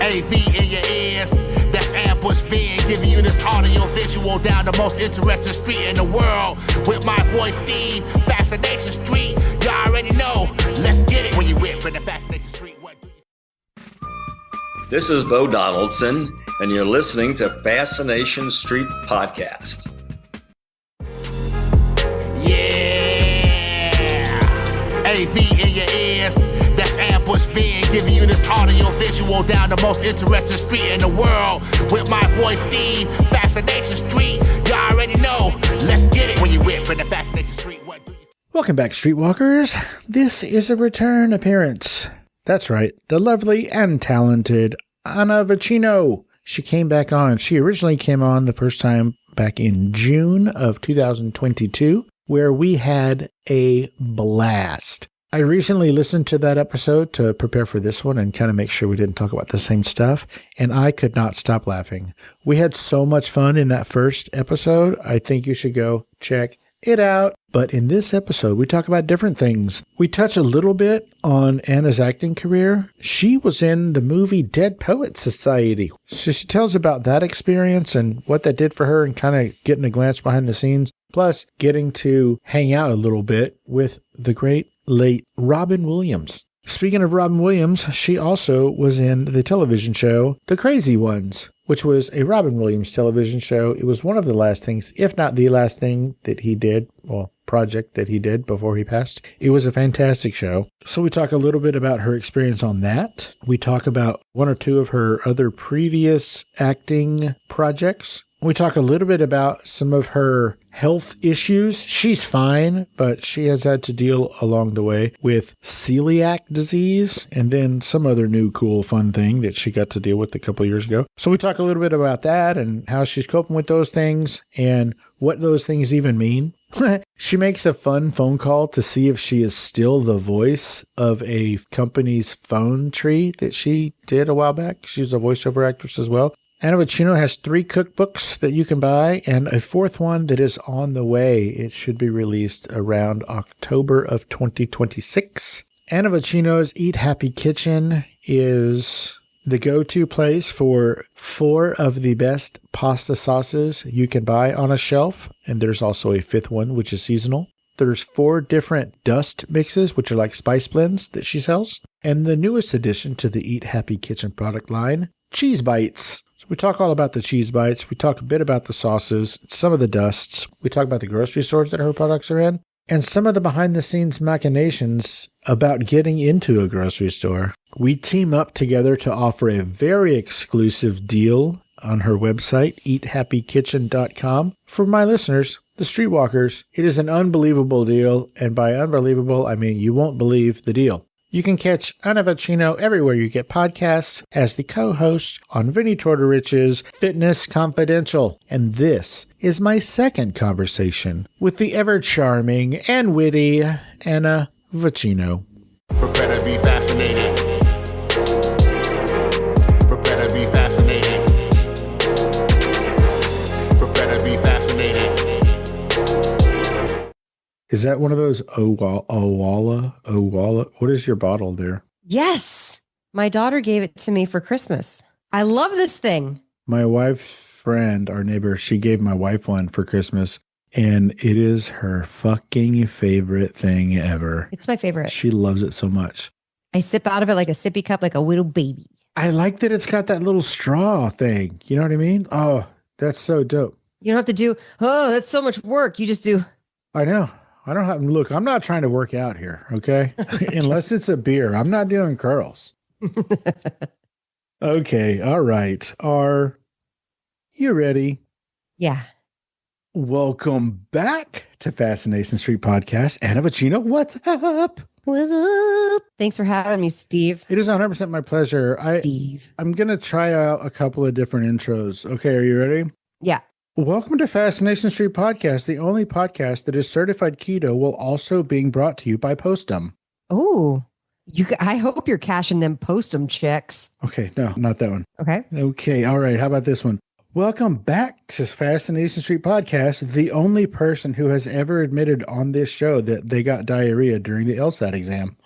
AV in your ears. That's Ambush Vin giving you this audio visual down the most interesting street in the world. With my boy Steve, Fascination Street. You already know. Let's get it when you whip in the Fascination Street. What do you... This is Bo Donaldson, and you're listening to Fascination Street Podcast. Yeah, AV in your ears. That's Ambush Vin giving you this audio visual down the most interesting street in the world. With my boy Steve, Fascination Street. You already know. Let's get it when you whip in the Fascination Street. What do you... Welcome back, Streetwalkers. This is a return appearance. That's right, the lovely and talented Anna Vocino. She came back on. She originally came on the first time back in June of 2022, where we had a blast. I recently listened to that episode to prepare for this one and kind of make sure we didn't talk about the same stuff, and I could not stop laughing. We had so much fun in that first episode. I think you should go check it out. But in this episode, we talk about different things. We touch a little bit on Anna's acting career. She was in the movie Dead Poets Society. So she tells about that experience and what that did for her and kind of getting a glance behind the scenes, plus getting to hang out a little bit with the great late Robin Williams. Speaking of Robin Williams, she also was in the television show The Crazy Ones, which was a Robin Williams television show. It was one of the last things, if not the last thing that he did, well, project that he did before he passed. It was a fantastic show. So we talk a little bit about her experience on that. We talk about one or two of her other previous acting projects. We talk a little bit about some of her health issues. She's fine, but she has had to deal along the way with celiac disease and then some other new cool fun thing that she got to deal with a couple years ago. So we talk a little bit about that and how she's coping with those things and what those things even mean. She makes a fun phone call to see if she is still the voice of a company's phone tree that she did a while back. She's a voiceover actress as well. Anna Vocino has 3 cookbooks that you can buy and a 4th one that is on the way. It should be released around October of 2026. Anna Vocino's Eat Happy Kitchen is the go-to place for 4 of the best pasta sauces you can buy on a shelf. And there's also a 5th one, which is seasonal. There's 4 different dust mixes, which are like spice blends that she sells. And the newest addition to the Eat Happy Kitchen product line, Cheese Bites. So we talk all about the cheese bites. We talk a bit about the sauces, some of the dusts. We talk about the grocery stores that her products are in, and some of the behind-the-scenes machinations about getting into a grocery store. We team up together to offer a very exclusive deal on her website, eathappykitchen.com. For my listeners, the Streetwalkers, it is an unbelievable deal, and by unbelievable, I mean you won't believe the deal. You can catch Anna Vocino everywhere you get podcasts as the co-host on Vinnie Tortorich's Fitness Confidential. And this is my second conversation with the ever-charming and witty Anna Vocino. Prepare to be fascinated. Prepare to be fascinated. Prepare to be fascinated. Is that one of those Owala? What is your bottle there? Yes. My daughter gave it to me for Christmas. I love this thing. My wife's friend, our neighbor, she gave my wife one for Christmas, and it is her fucking favorite thing ever. It's my favorite. She loves it so much. I sip out of it like a sippy cup, like a little baby. I like that it's got that little straw thing. You know what I mean? Oh, that's so dope. You don't have to do, oh, that's so much work. You just do. I know. I don't have, look, I'm not trying to work out here, okay? Unless it's a beer. I'm not doing curls. Okay, all right. Are you ready? Yeah. Welcome back to Fascination Street Podcast. Anna Vocino, what's up? What's up? Thanks for having me, Steve. It is 100% my pleasure. Steve. I'm going to try out a couple of different intros. Okay, are you ready? Yeah. Welcome to Fascination Street Podcast, the only podcast that is certified keto while also being brought to you by Postum. Oh, I hope you're cashing them Postum checks. Okay, no, not that one. Okay. Okay, all right. How about this one? Welcome back to Fascination Street Podcast, the only person who has ever admitted on this show that they got diarrhea during the LSAT exam.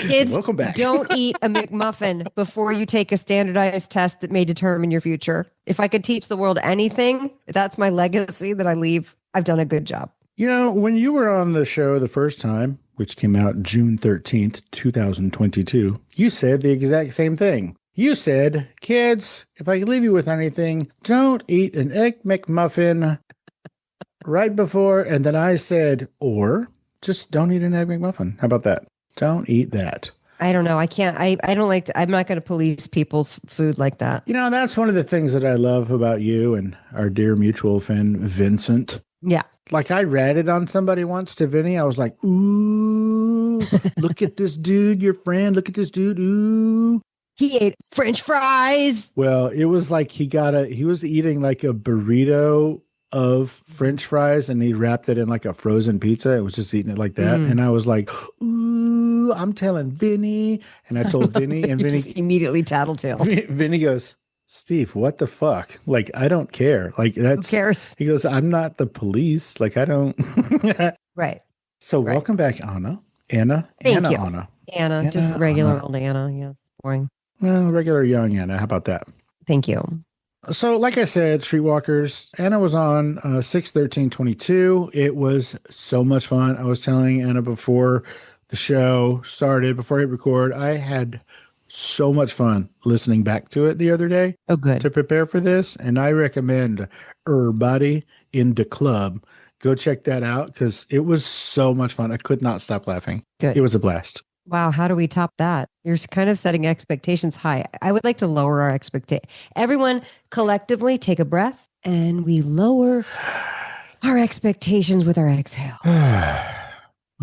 Kids, Welcome back. don't eat a McMuffin before you take a standardized test that may determine your future. If I could teach the world anything, that's my legacy that I leave. I've done a good job. You know, when you were on the show the first time, which came out June 13th, 2022, you said the exact same thing. You said, kids, if I could leave you with anything, don't eat an Egg McMuffin right before. And then I said, or just don't eat an Egg McMuffin. How about that? Don't eat that. I don't know. I can't. I don't like to. I'm not going to police people's food like that. You know, that's one of the things that I love about you and our dear mutual friend, Vincent. Yeah. Like I ratted on somebody once to Vinny. I was like, ooh, look at this dude, your friend. Look at this dude. Ooh. He ate French fries. Well, it was like he was eating like a burrito of French fries and he wrapped it in like a frozen pizza. It was just eating it like that. And I was like, ooh, I'm telling Vinny. And I told Vinny and Vinny just immediately tattletale. Vinny goes, Steve, what the fuck? Like, I don't care. Like, that's, who cares? He goes, I'm not the police. Like, I don't. Right. So welcome back, Anna. Thank you. Anna, just regular old Anna. Yes. Boring. Well, regular young Anna. How about that? Thank you. So, like I said, Streetwalkers, Anna was on 6/13/22. It was so much fun. I was telling Anna before the show started, before I hit record, I had so much fun listening back to it the other day. Oh, good. To prepare for this. And I recommend everybody in the club go check that out because it was so much fun. I could not stop laughing. Good. It was a blast. Wow. How do we top that? You're kind of setting expectations high. I would like to lower our expectation. Everyone collectively take a breath and we lower our expectations with our exhale.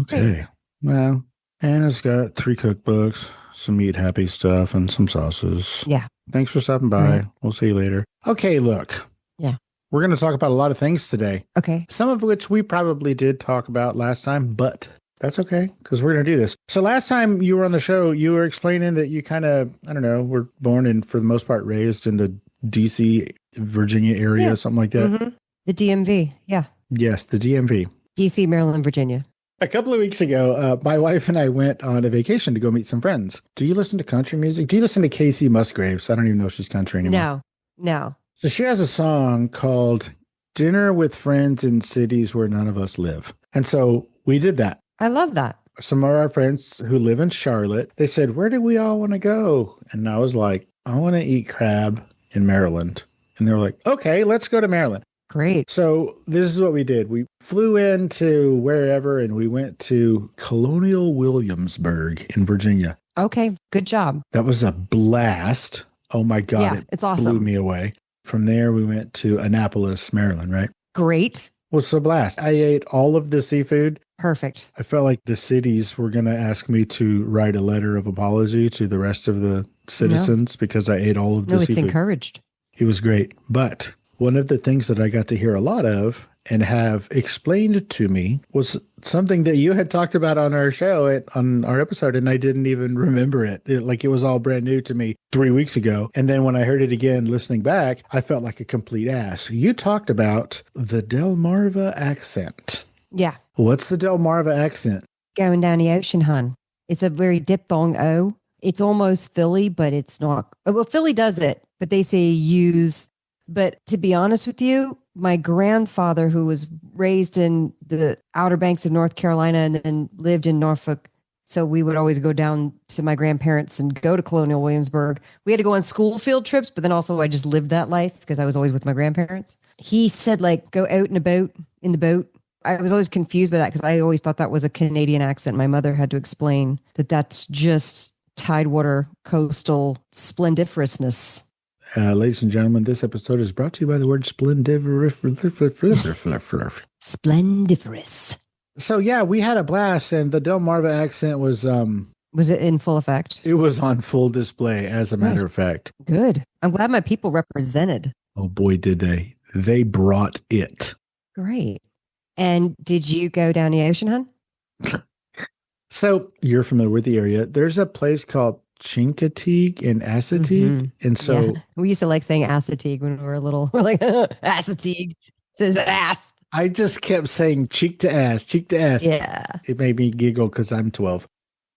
Okay. Well, Anna's got 3 cookbooks, some eat happy stuff, and some sauces. Yeah. Thanks for stopping by. Right. We'll see you later. Okay, look. Yeah. We're going to talk about a lot of things today. Okay. Some of which we probably did talk about last time, but that's okay because we're going to do this. So last time you were on the show, you were explaining that you kind of, I don't know, were born and for the most part raised in the DC, Virginia area, something like that. Mm-hmm. The DMV. Yeah. Yes, the DMV. DC, Maryland, Virginia. A couple of weeks ago, my wife and I went on a vacation to go meet some friends. Do you listen to country music? Do you listen to Casey Musgraves? I don't even know if she's country anymore. No. So she has a song called Dinner with Friends in Cities Where None of Us Live. And so we did that. I love that. Some of our friends who live in Charlotte, they said, where do we all want to go? And I was like, I want to eat crab in Maryland. And they were like, okay, let's go to Maryland. Great. So this is what we did. We flew into wherever and we went to Colonial Williamsburg in Virginia. Okay. Good job. That was a blast. Oh my God. Yeah, it's awesome. Blew me away. From there, we went to Annapolis, Maryland, right? Great. It was a blast. I ate all of the seafood. Perfect. I felt like the cities were going to ask me to write a letter of apology to the rest of the citizens because I ate all of the seafood. It's encouraged. It was great. But one of the things that I got to hear a lot of and have explained to me was something that you had talked about on our show, on our episode, and I didn't even remember it. It was all brand new to me 3 weeks ago. And then when I heard it again, listening back, I felt like a complete ass. You talked about the Delmarva accent. Yeah. What's the Delmarva accent? Going down the ocean, hon. It's a very diphthong O. It's almost Philly, but it's not. Well, Philly does it, but they say use. But to be honest with you, my grandfather, who was raised in the Outer Banks of North Carolina and then lived in Norfolk, so we would always go down to my grandparents and go to Colonial Williamsburg. We had to go on school field trips, but then also I just lived that life because I was always with my grandparents. He said, like, go out in a boat, in the boat. I was always confused by that because I always thought that was a Canadian accent. My mother had to explain that that's just tidewater coastal splendiferousness. Ladies and gentlemen, this episode is brought to you by the word splendiferous. Splendiferous. So yeah, we had a blast, and the Delmarva accent was it in full effect? It was on full display, as a matter of fact. Good. I'm glad my people represented. Oh boy, did they. They brought it. Great. And did you go down the ocean, hon? So you're familiar with the area. There's a place called Chincoteague and Assateague. And so we used to like saying Assateague when we were little. We're like, Assateague says ass. I just kept saying cheek to ass, cheek to ass. Yeah. It made me giggle because I'm 12.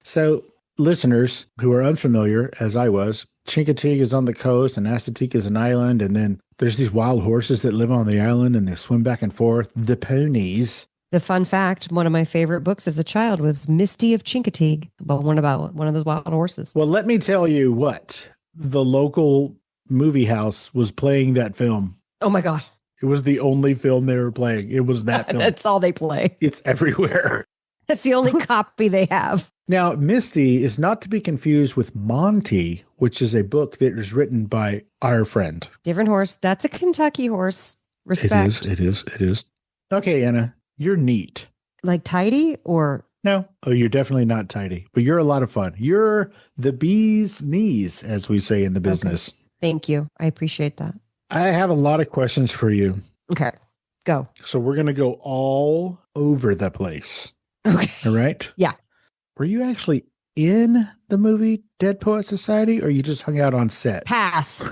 So listeners who are unfamiliar, as I was, Chincoteague is on the coast and Assateague is an island. And then there's these wild horses that live on the island and they swim back and forth. The ponies. The fun fact, one of my favorite books as a child was Misty of Chincoteague, about one of those wild horses. Well, let me tell you what. The local movie house was playing that film. Oh, my God. It was the only film they were playing. It was that film. That's all they play. It's everywhere. That's the only copy they have. Now, Misty is not to be confused with Monty, which is a book that is written by our friend. Different horse. That's a Kentucky horse. Respect. It is. Okay, Anna, you're neat. Like tidy or? No. Oh, you're definitely not tidy, but you're a lot of fun. You're the bee's knees, as we say in the business. Okay. Thank you. I appreciate that. I have a lot of questions for you. Okay, go. So we're going to go all over the place. Okay. All right? Yeah. Were you actually in the movie Dead Poet Society or you just hung out on set? Pass.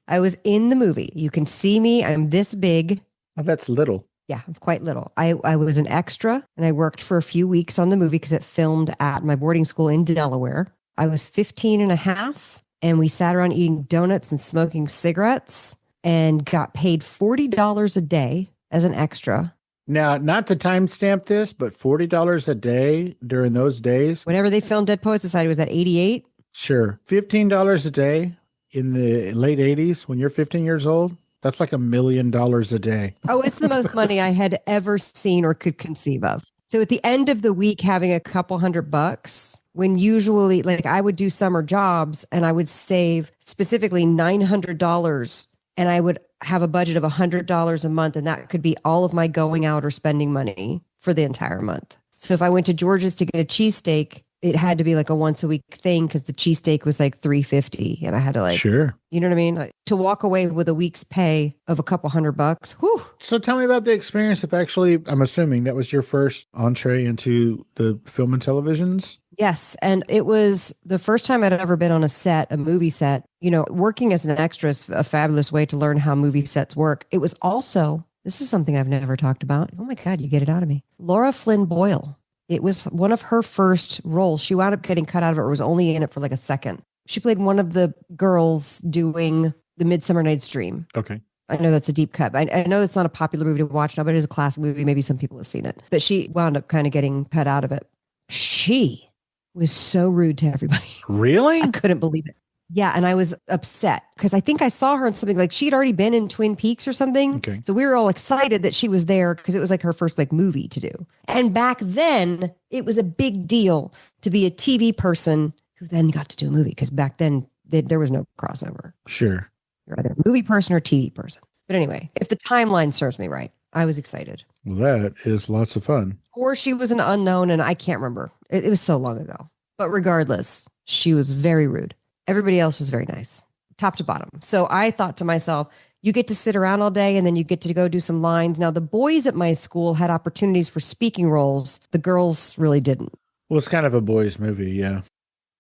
I was in the movie. You can see me. I'm this big. Oh, that's little. Yeah, I'm quite little. I was an extra and I worked for a few weeks on the movie because it filmed at my boarding school in Delaware. I was 15 and a half and we sat around eating donuts and smoking cigarettes and got paid $40 a day as an extra. Now, not to timestamp this, but $40 a day during those days. Whenever they filmed Dead Poet Society, was that 88? Sure. $15 a day in the late 80s when you're 15 years old. That's like $1 million a day. Oh, it's the most money I had ever seen or could conceive of. So at the end of the week, having a couple $100, when usually like I would do summer jobs and I would save specifically $900 and I would have a budget of $100 a month. And that could be all of my going out or spending money for the entire month. So if I went to George's to get a cheesesteak, it had to be like a once a week thing because the cheesesteak was like $3.50 and I had to like, sure. You know what I mean? Like, to walk away with a week's pay of a couple $100. Whew. So tell me about the experience of actually, I'm assuming that was your first entree into the film and televisions. Yes. And it was the first time I'd ever been on a set, a movie set. You know, working as an extra is a fabulous way to learn how movie sets work. It was also, this is something I've never talked about. Oh my God, you get it out of me. Laura Flynn Boyle. It was one of her first roles. She wound up getting cut out of it or was only in it for like a second. She played one of the girls doing the Midsummer Night's Dream. Okay. I know that's a deep cut. I know it's not a popular movie to watch now, but it is a classic movie. Maybe some people have seen it. But she wound up kind of getting cut out of it. She was so rude to everybody. Really? I couldn't believe it. Yeah. And I was upset because I think I saw her in something like she'd already been in Twin Peaks or something. Okay. So we were all excited that she was there because it was like her first like movie to do. And back then it was a big deal to be a TV person who then got to do a movie because back then there was no crossover. Sure. You're either a movie person or TV person. But anyway, if the timeline serves me right, I was excited. Well, that is lots of fun. Or she was an unknown and I can't remember. It was so long ago. But regardless, she was very rude. Everybody else was very nice, top to bottom. So I thought to myself, you get to sit around all day and then you get to go do some lines. Now, the boys at my school had opportunities for speaking roles. The girls really didn't. Well, it's kind of a boys' movie, yeah.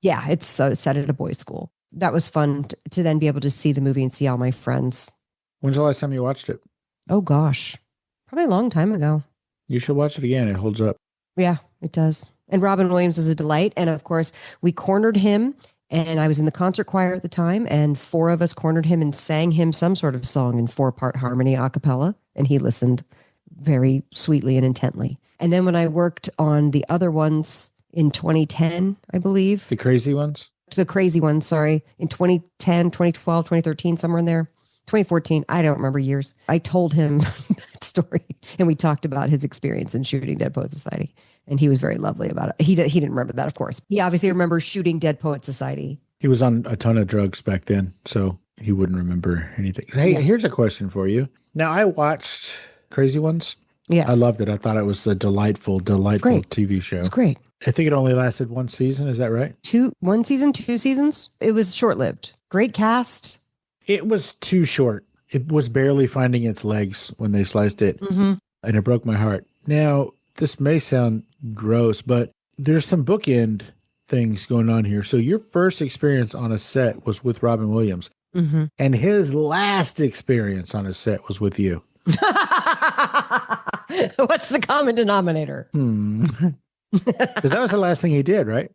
Yeah, it's set at a boys' school. That was fun to then be able to see the movie and see all my friends. When's the last time you watched it? Oh, gosh. Probably a long time ago. You should watch it again. It holds up. Yeah, it does. And Robin Williams is a delight. And of course, we cornered him. And I was in the concert choir at the time, and 4 of us cornered him and sang him some sort of song in 4-part harmony a cappella. And he listened very sweetly and intently. And then when I worked on the other ones in 2010, I believe. The crazy ones? The crazy ones, sorry. In 2010, 2012, 2013, somewhere in there. 2014, I don't remember years. I told him that story, and we talked about his experience in shooting Dead Poet Society. And he was very lovely about it. He didn't remember that, of course. He obviously remembers shooting Dead Poet Society. He was on a ton of drugs back then, so he wouldn't remember anything. Hey, Here's a question for you. Now, I watched Crazy Ones. Yes. I loved it. I thought it was a delightful TV show. It's great. I think it only lasted 1 season. Is that right? 1 season, 2 seasons. It was short-lived. Great cast. It was too short. It was barely finding its legs when they sliced it. Mm-hmm. And it broke my heart. Now, this may sound gross, but there's some bookend things going on here. So your first experience on a set was with Robin Williams. Mm-hmm. And his last experience on a set was with you. What's the common denominator? Because that was the last thing he did, right?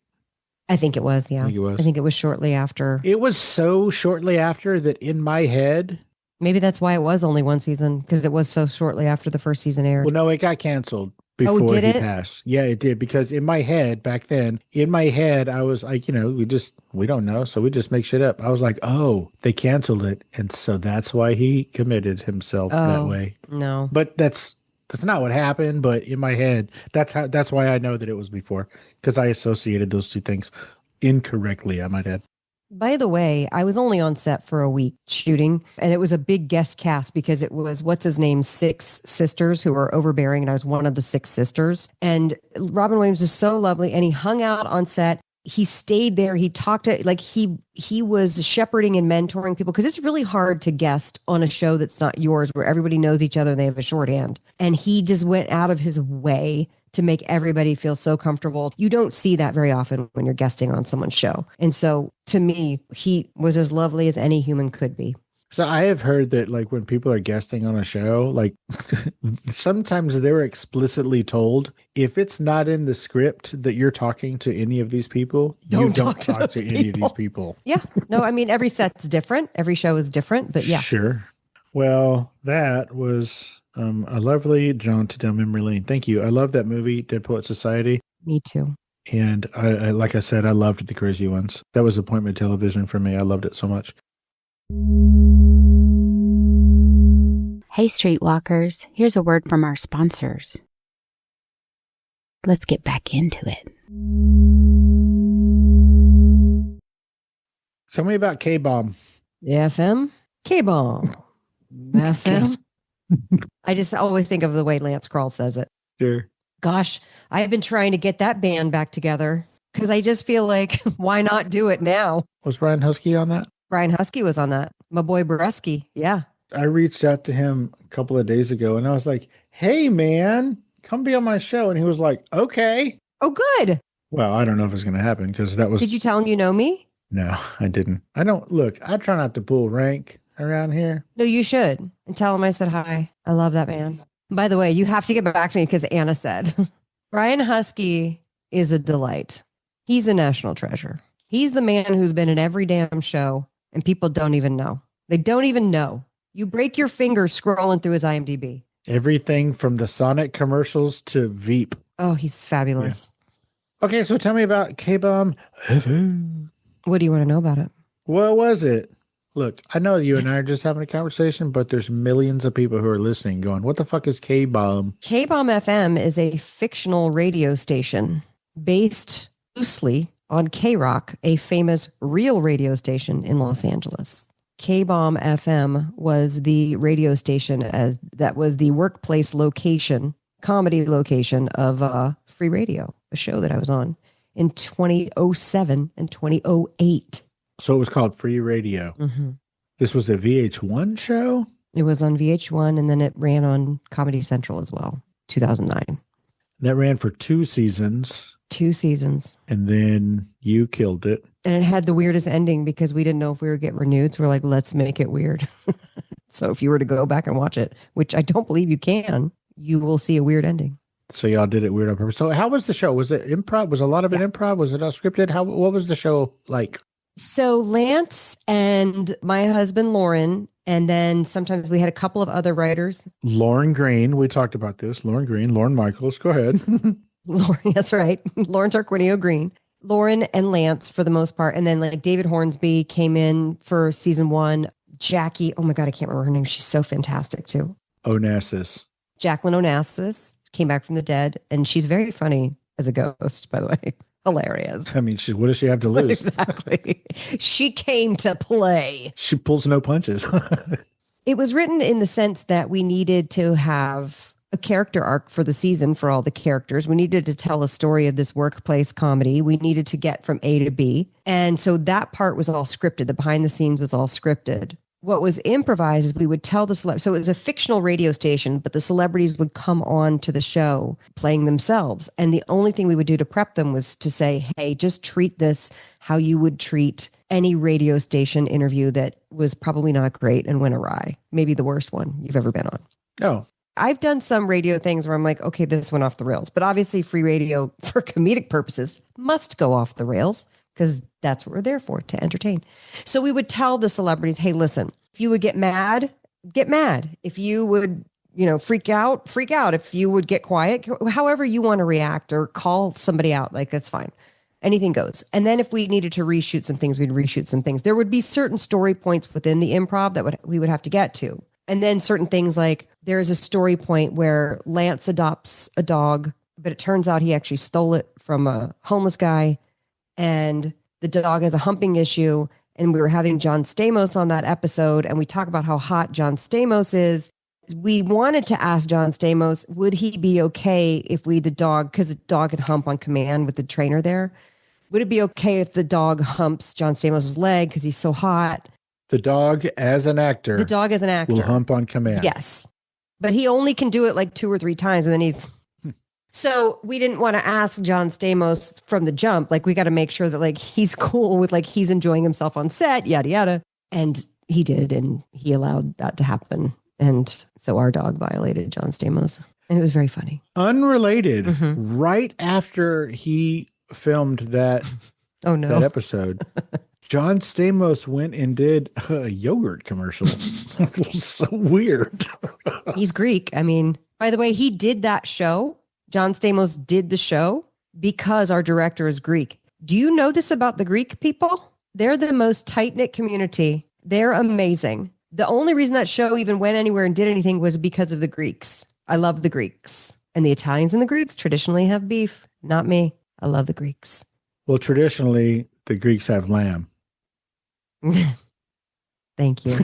I think it was, yeah. I think it was. I think it was shortly after. It was so shortly after that in my head. Maybe that's why it was only one season, because it was so shortly after the first season aired. Well, no, it got canceled before did he it? passed. Yeah, it did. Because in my head, back then, I was like, we don't know. So we just make shit up. I was like, oh, they canceled it. And so that's why he committed himself that way. No. But that's not what happened. But in my head, that's why I know that it was before. Because I associated those two things incorrectly, I might add. By the way, I was only on set for a week shooting, and it was a big guest cast because it was, what's his name, 6 sisters who were overbearing, and I was one of the 6 sisters. And Robin Williams was so lovely, and he hung out on set. He stayed there. He talked to, like, he was shepherding and mentoring people, because it's really hard to guest on a show that's not yours, where everybody knows each other and they have a shorthand. And he just went out of his way to make everybody feel so comfortable. You don't see that very often when you're guesting on someone's show. And so to me, he was as lovely as any human could be. So I have heard that, like, when people are guesting on a show, like sometimes they're explicitly told, if it's not in the script that you're talking to any of these people, you don't talk to any of these people. Yeah. No, I mean, every set's different. Every show is different, but yeah. Sure. Well, that was a lovely jaunt down memory lane. Thank you. I love that movie, Dead Poet Society. Me too. And I like I said, I loved The Crazy Ones. That was appointment television for me. I loved it so much. Hey, Streetwalkers. Here's a word from our sponsors. Let's get back into it. Tell me about K-Bomb. FM? K-Bomb. FM? I just always think of the way Lance Kroll says it. Sure. Gosh, I've been trying to get that band back together because I just feel like, why not do it now? Was Brian Husky on that? Brian Husky was on that. My boy Bresky. Yeah. I reached out to him a couple of days ago and I was like, hey, man, come be on my show. And he was like, okay. Oh, good. Well, I don't know if it's going to happen because that was. Did you tell him you know me? No, I didn't. I try not to pull rank around here. No, you should. And tell him I said hi. I love that man. By the way, you have to get back to me because Anna said, Brian Husky is a delight. He's a national treasure. He's the man who's been in every damn show and people don't even know. They don't even know. You break your finger scrolling through his IMDb. Everything from the Sonic commercials to Veep. Oh, he's fabulous. Yeah. Okay, so tell me about K-Bomb. What do you want to know about it? What was it? Look, I know you and I are just having a conversation, but there's millions of people who are listening going, what the fuck is K-Bomb? K-Bomb FM is a fictional radio station based loosely on K-Rock, a famous real radio station in Los Angeles. K-Bomb FM was the radio station that was the workplace location, comedy location of Free Radio, a show that I was on in 2007 and 2008. So it was called Free Radio. Mm-hmm. This was a VH1 show? It was on VH1 and then it ran on Comedy Central as well, 2009. That ran for 2 seasons. 2 seasons. And then you killed it. And it had the weirdest ending because we didn't know if we were getting renewed. So we're like, let's make it weird. So if you were to go back and watch it, which I don't believe you can, you will see a weird ending. So y'all did it weird on purpose. So how was the show? Was it improv? Was a lot of it improv? Was it all scripted? What was the show like? So Lance and my husband, Lauren, and then sometimes we had a couple of other writers. Lauren Green. We talked about this. Lauren Green, Lauren Michaels. Go ahead. Lauren, that's right. Lauren Tarquinio Green. Lauren and Lance for the most part. And then like David Hornsby came in for season 1. Jackie, oh my God, I can't remember her name. She's so fantastic too. Onassis. Jacqueline Onassis came back from the dead. And she's very funny as a ghost, by the way. Hilarious. I mean, what does she have to lose? Exactly. She came to play. She pulls no punches. It was written in the sense that we needed to have a character arc for the season for all the characters. We needed to tell a story of this workplace comedy. We needed to get from A to B. And so that part was all scripted. The behind the scenes was all scripted. What was improvised is we would tell the so it was a fictional radio station, but the celebrities would come on to the show playing themselves. And the only thing we would do to prep them was to say, hey, just treat this how you would treat any radio station interview that was probably not great and went awry. Maybe the worst one you've ever been on. Oh, I've done some radio things where I'm like, okay, this went off the rails. But obviously free radio for comedic purposes must go off the rails because that's what we're there for, to entertain. So we would tell the celebrities, hey, listen, if you would get mad, get mad. If you would, freak out, freak out. If you would get quiet, however you want to react or call somebody out, like that's fine. Anything goes. And then if we needed to reshoot some things, we'd reshoot some things. There would be certain story points within the improv that we would have to get to. And then certain things like there's a story point where Lance adopts a dog, but it turns out he actually stole it from a homeless guy. And the dog has a humping issue. And we were having John Stamos on that episode. And we talk about how hot John Stamos is. We wanted to ask John Stamos, would he be okay if the dog, because the dog can hump on command with the trainer there. Would it be okay if the dog humps John Stamos' leg because he's so hot? The dog as an actor. The dog as an actor. Will hump on command. Yes. But he only can do it like 2 or 3 times and then he's... So we didn't want to ask John Stamos from the jump. Like we got to make sure that like he's cool with like he's enjoying himself on set, yada, yada. And he did, and he allowed that to happen. And so our dog violated John Stamos. And it was very funny. Unrelated, right after he filmed that, that episode, John Stamos went and did a yogurt commercial. It was so weird. He's Greek. I mean, by the way, he did that show. John Stamos did the show because our director is Greek. Do you know this about the Greek people? They're the most tight-knit community. They're amazing. The only reason that show even went anywhere and did anything was because of the Greeks. I love the Greeks. And the Italians and the Greeks traditionally have beef. Not me. I love the Greeks. Well, traditionally, the Greeks have lamb. Thank you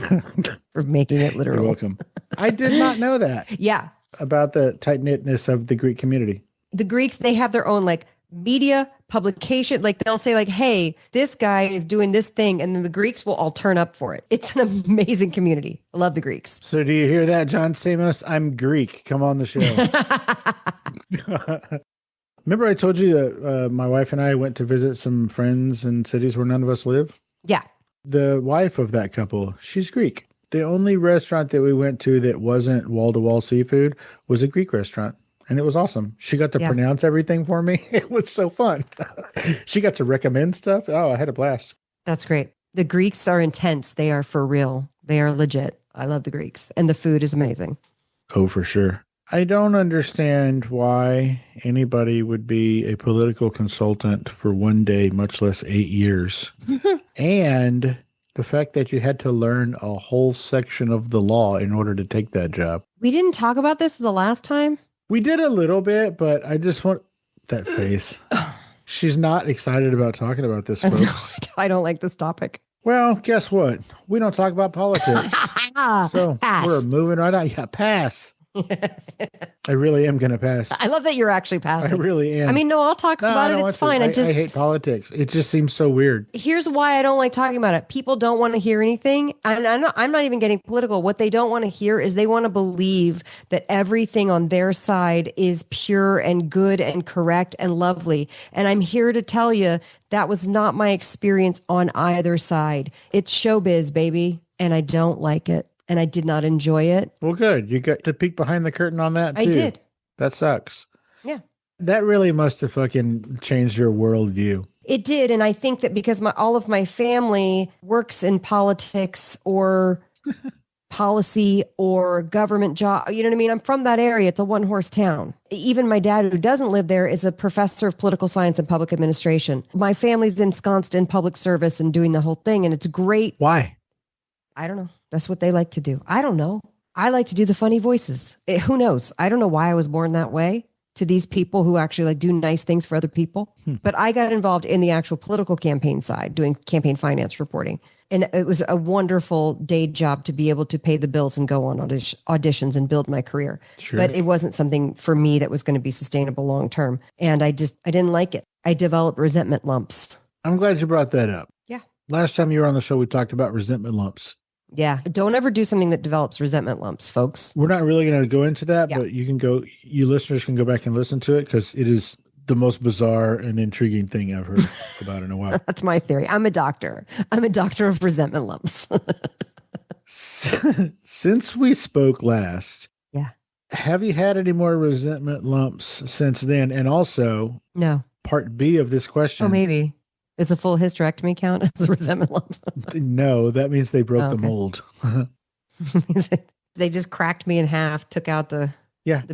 for making it literal. You're welcome. I did not know that. Yeah. About the tight-knitness of the Greek community. The Greeks, they have their own like media publication. Like they'll say like, hey, this guy is doing this thing. And then the Greeks will all turn up for it. It's an amazing community. I love the Greeks. So do you hear that, John Stamos? I'm Greek. Come on the show. Remember I told you that my wife and I went to visit some friends in cities where none of us live? Yeah. The wife of that couple, she's Greek. The only restaurant that we went to that wasn't wall-to-wall seafood was a Greek restaurant. And it was awesome. She got to pronounce everything for me. It was so fun. She got to recommend stuff. Oh, I had a blast. That's great. The Greeks are intense. They are for real. They are legit. I love the Greeks. And the food is amazing. Oh, for sure. I don't understand why anybody would be a political consultant for one day, much less 8 years. And the fact that you had to learn a whole section of the law in order to take that job. We didn't talk about this the last time. We did a little bit, but I just want that face. She's not excited about talking about this, folks. No, I don't like this topic. Well, guess what? We don't talk about politics. So pass. We're moving right on. Yeah, pass. I really am going to pass. I love that you're actually passing. I really am. I mean, no, I'll talk about it. It's fine. I hate politics. It just seems so weird. Here's why I don't like talking about it. People don't want to hear anything. And I'm not even getting political. What they don't want to hear is they want to believe that everything on their side is pure and good and correct and lovely. And I'm here to tell you that was not my experience on either side. It's showbiz, baby. And I don't like it. And I did not enjoy it. Well, good. You got to peek behind the curtain on that, too. I did. That sucks. Yeah. That really must have fucking changed your worldview. It did. And I think that because all of my family works in politics or policy or government job, you know what I mean? I'm from that area. It's a one-horse town. Even my dad, who doesn't live there, is a professor of political science and public administration. My family's ensconced in public service and doing the whole thing. And it's great. Why? I don't know. That's what they like to do. I don't know. I like to do the funny voices. Who knows? I don't know why I was born that way to these people who actually like do nice things for other people. But I got involved in the actual political campaign side, doing campaign finance reporting. And it was a wonderful day job to be able to pay the bills and go on auditions and build my career. Sure. But it wasn't something for me that was going to be sustainable long term. And I didn't like it. I developed resentment lumps. I'm glad you brought that up. Yeah. Last time you were on the show, we talked about resentment lumps. Yeah. Don't ever do something that develops resentment lumps, folks. We're not really going to go into that, Yeah. but you listeners can go back and listen to it because it is the most bizarre and intriguing thing I've heard about in a while. That's my theory. I'm a doctor. I'm a doctor of resentment lumps. Since we spoke last, Yeah. Have you had any more resentment lumps since then? And also, No. part B of this question. Oh, maybe. Is a full hysterectomy count as a resentment lump? No, that means they broke the Okay. mold. They just cracked me in half, took out the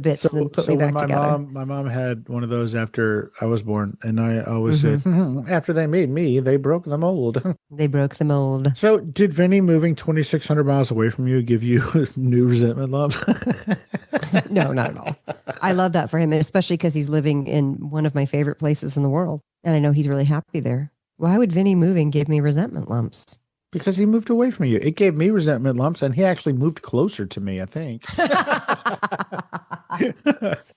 bits, and then put me back together. My mom had one of those after I was born, and I always said, after they made me, they broke the mold. They broke the mold. So did Vinnie moving 2,600 miles away from you give you new resentment lumps? No, not at all. I love that for him, especially because he's living in one of my favorite places in the world. And I know he's really happy there. Why would Vinnie moving give me resentment lumps? Because he moved away from you. It gave me resentment lumps, and he actually moved closer to me, I think.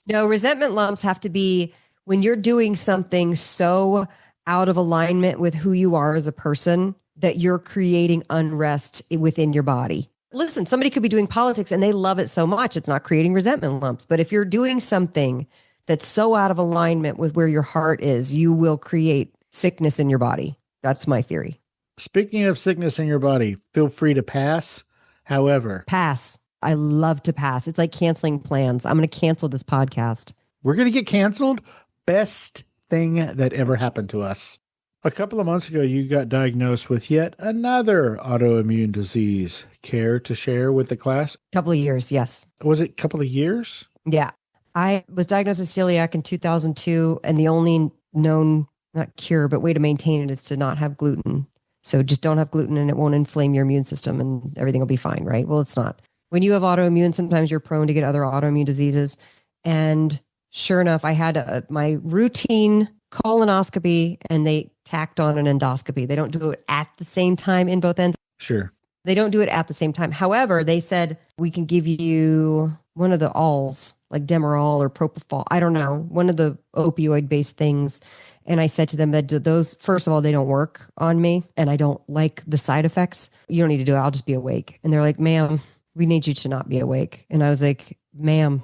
No, resentment lumps have to be when you're doing something so out of alignment with who you are as a person that you're creating unrest within your body. Listen, somebody could be doing politics and they love it so much, it's not creating resentment lumps. But if you're doing something that's so out of alignment with where your heart is, you will create sickness in your body. That's my theory. Speaking of sickness in your body, feel free to pass. However, Pass. I love to pass. It's like canceling plans. I'm going to cancel this podcast. we're going to get canceled. Best thing that ever happened to us. A couple of months ago, you got diagnosed with yet another autoimmune disease. Care to share with the class? Couple of years, yes. Was it a couple of years? Yeah. I was diagnosed with celiac in 2002, and the only known, not cure, but way to maintain it is to not have gluten. So just don't have gluten and it won't inflame your immune system and everything will be fine, right? Well, it's not. When you have autoimmune, sometimes you're prone to get other autoimmune diseases. And sure enough, I had my routine colonoscopy and they tacked on an endoscopy. They don't do it at the same time in both ends. Sure. They don't do it at the same time. However, they said we can give you one of the alls, like Demerol or Propofol. I don't know, one of the opioid-based things. And I said to them that those, first of all, they don't work on me and I don't like the side effects. You don't need to do it. I'll just be awake. And they're like, ma'am, we need you to not be awake. And I was like, ma'am,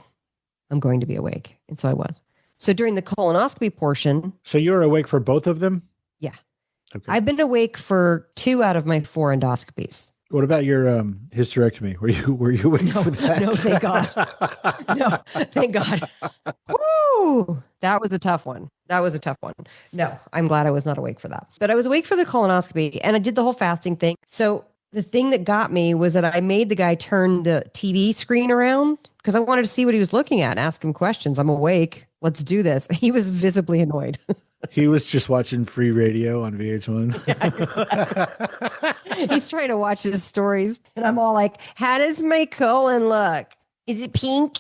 I'm going to be awake. And so I was. So during the colonoscopy portion. So you were awake for both of them? Yeah. Okay. I've been awake for 2 out of my 4 endoscopies. What about your hysterectomy? Were you awake for that? No, thank God. No, thank God. Woo! That was a tough one. No, I'm glad I was not awake for that. But I was awake for the colonoscopy and I did the whole fasting thing. So the thing that got me was that I made the guy turn the TV screen around because I wanted to see what he was looking at and ask him questions. I'm awake. Let's do this. He was visibly annoyed. He was just watching free radio on VH1. Yeah, he's trying to watch his stories. And I'm all like, how does my colon look? Is it pink?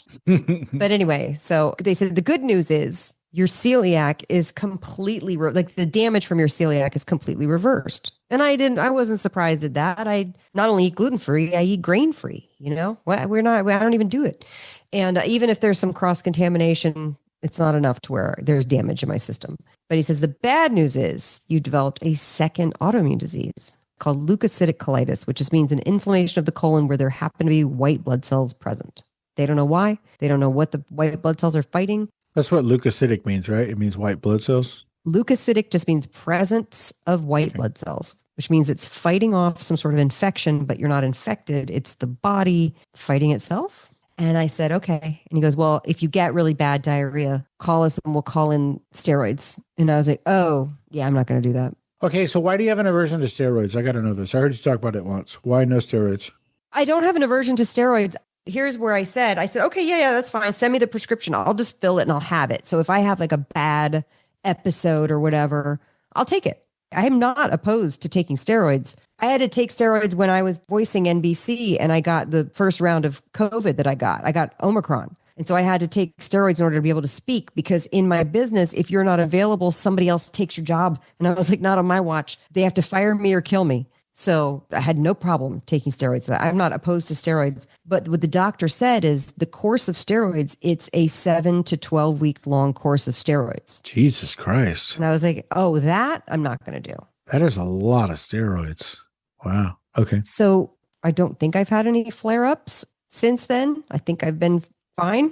But anyway, so they said the good news is your celiac is completely, like the damage from your celiac is completely reversed. And I wasn't surprised at that. I not only eat gluten-free, I eat grain-free, you know, I don't even do it. And even if there's some cross-contamination, it's not enough to where there's damage in my system. But he says the bad news is you developed a second autoimmune disease called leukocytic colitis, which just means an inflammation of the colon where there happen to be white blood cells present. They don't know why. They don't know what the white blood cells are fighting. That's what leukocytic means, right? It means white blood cells. Leukocytic just means presence of white blood cells, which means it's fighting off some sort of infection, but you're not infected. It's the body fighting itself. And I said, okay. And he goes, well, if you get really bad diarrhea, call us and we'll call in steroids. And I was like, oh, yeah, I'm not going to do that. Okay, so why do you have an aversion to steroids? I got to know this. I heard you talk about it once. Why no steroids? I don't have an aversion to steroids. Here's where I said, okay, yeah, that's fine. Send me the prescription. I'll just fill it and I'll have it. So if I have like a bad episode or whatever, I'll take it. I am not opposed to taking steroids. I had to take steroids when I was voicing NBC and I got the first round of COVID that I got Omicron. And so I had to take steroids in order to be able to speak because in my business, if you're not available, somebody else takes your job. And I was like, not on my watch. They have to fire me or kill me. So I had no problem taking steroids. I'm not opposed to steroids. But what the doctor said is the course of steroids, it's a 7 to 12 week long course of steroids. Jesus Christ. And I was like, oh, that I'm not going to do. That is a lot of steroids. Wow. Okay. So I don't think I've had any flare-ups since then. I think I've been fine.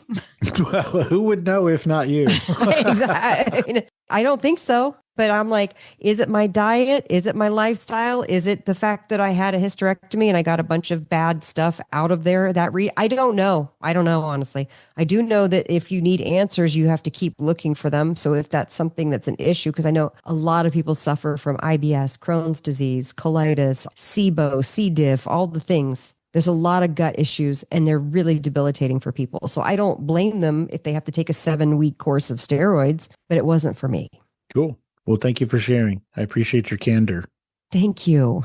Well, who would know if not you? Exactly. I don't think so. But I'm like, is it my diet? Is it my lifestyle? Is it the fact that I had a hysterectomy and I got a bunch of bad stuff out of there? I don't know. I don't know, honestly. I do know that if you need answers, you have to keep looking for them. So if that's something that's an issue, because I know a lot of people suffer from IBS, Crohn's disease, colitis, SIBO, C. diff, all the things. There's a lot of gut issues and they're really debilitating for people. So I don't blame them if they have to take a 7-week course of steroids, but it wasn't for me. Cool. Well, thank you for sharing. I appreciate your candor. Thank you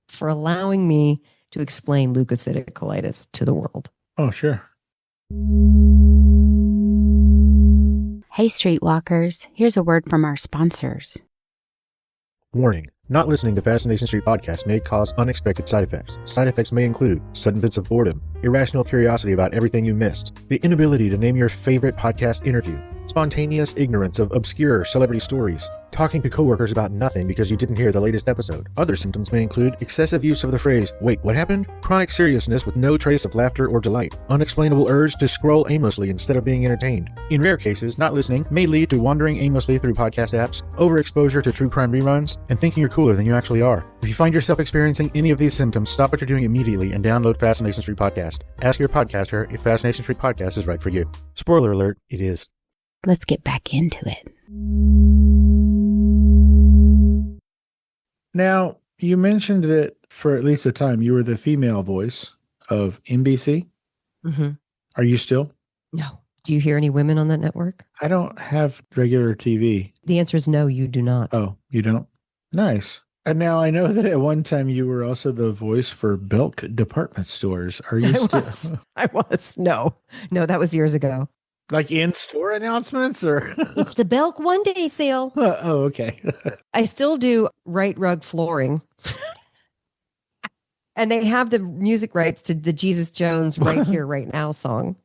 for allowing me to explain leukocytic colitis to the world. Oh, sure. Hey, Streetwalkers, here's a word from our sponsors. Warning. Not listening to Fascination Street podcast may cause unexpected side effects. Side effects may include sudden fits of boredom, irrational curiosity about everything you missed, the inability to name your favorite podcast interview, spontaneous ignorance of obscure celebrity stories, talking to coworkers about nothing because you didn't hear the latest episode. Other symptoms may include excessive use of the phrase, "Wait, what happened?" Chronic seriousness with no trace of laughter or delight, unexplainable urge to scroll aimlessly instead of being entertained. In rare cases, not listening may lead to wandering aimlessly through podcast apps, overexposure to true crime reruns, and thinking you're cooler than you actually are. If you find yourself experiencing any of these symptoms, stop what you're doing immediately and download Fascination Street Podcast. Ask your podcaster if Fascination Street Podcast is right for you. Spoiler alert, it is. Let's get back into it. Now, you mentioned that for at least a time, you were the female voice of NBC. Mm-hmm. Are you still? No. Do you hear any women on that network? I don't have regular TV. The answer is no, you do not. Oh, you don't? Nice. And now I know that at one time you were also the voice for Belk department stores. Are you still? I was. No, that was years ago. Like in-store announcements or? It's the Belk One Day sale. Oh, okay. I still do right rug flooring. And they have the music rights to the Jesus Jones Right Here, Right Now song.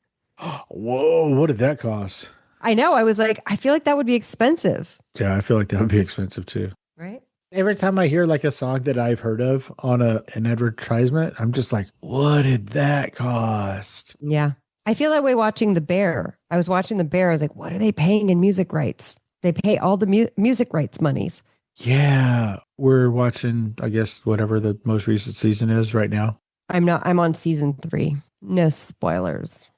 Whoa, what did that cost? I know. I was like, I feel like that would be expensive. Yeah, I feel like that would be expensive too. Right? Every time I hear like a song that I've heard of on an advertisement, I'm just like, what did that cost? Yeah. I feel that way watching The Bear. I was watching The Bear. I was like, what are they paying in music rights? They pay all the music rights monies. Yeah. We're watching, I guess, whatever the most recent season is right now. I'm on season 3. No spoilers.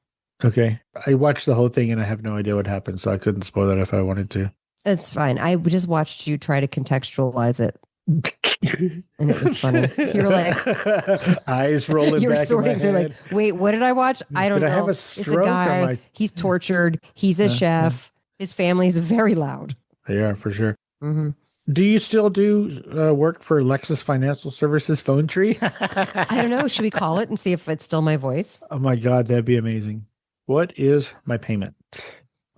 Okay. I watched the whole thing and I have no idea what happened, so I couldn't spoil it if I wanted to. It's fine. I just watched you try to contextualize it. And it was funny. You were like, eyes rolling you were back sorting in my through head. like, wait, what did I watch? I don't know. Did I have a It's a stroke? guy. He's tortured. He's a chef. His family is very loud. They are, for sure. Mm-hmm. Do you still do work for Lexus Financial Services phone tree? I don't know. Should we call it and see if it's still my voice? Oh my God, that'd be amazing. What is my payment?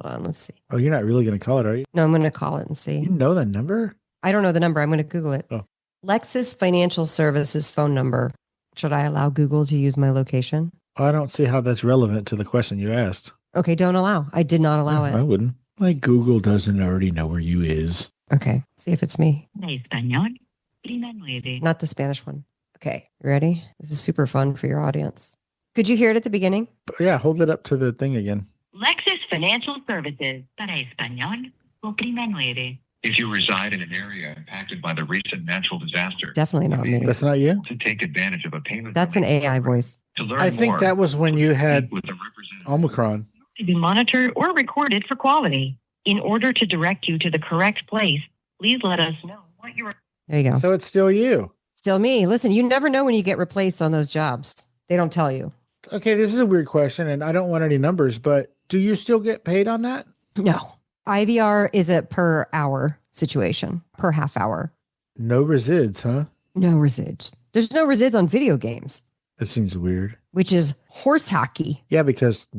Hold on, let's see. Oh, you're not really going to call it, are you? No, I'm going to call it and see. You know the number? I don't know the number. I'm going to Google it. Oh. Lexus Financial Services phone number. Should I allow Google to use my location? I don't see how that's relevant to the question you asked. Okay, don't allow. I did not allow it. I wouldn't. Like Google doesn't already know where you is. Okay, see if it's me. Español, prima nueve. Not the Spanish one. Okay, you ready? This is super fun for your audience. Could you hear it at the beginning? But yeah, hold it up to the thing again. Lexus Financial Services. Para español, oprima nueve. If you reside in an area impacted by the recent natural disaster, Definitely not me. That's not you? to take advantage of a payment. That's an AI voice. To learn I think more, that was when you had speak with the representative. Omicron. To be monitored or recorded for quality. In order to direct you to the correct place, please let us know what you are. There you go. So it's still you. Still me. Listen, you never know when you get replaced on those jobs. They don't tell you. Okay, this is a weird question, and I don't want any numbers, but do you still get paid on that? No. IVR is a per hour situation, per half hour. No resids, huh? No resids. There's no resids on video games, That seems weird. which is horse hockey. Yeah, because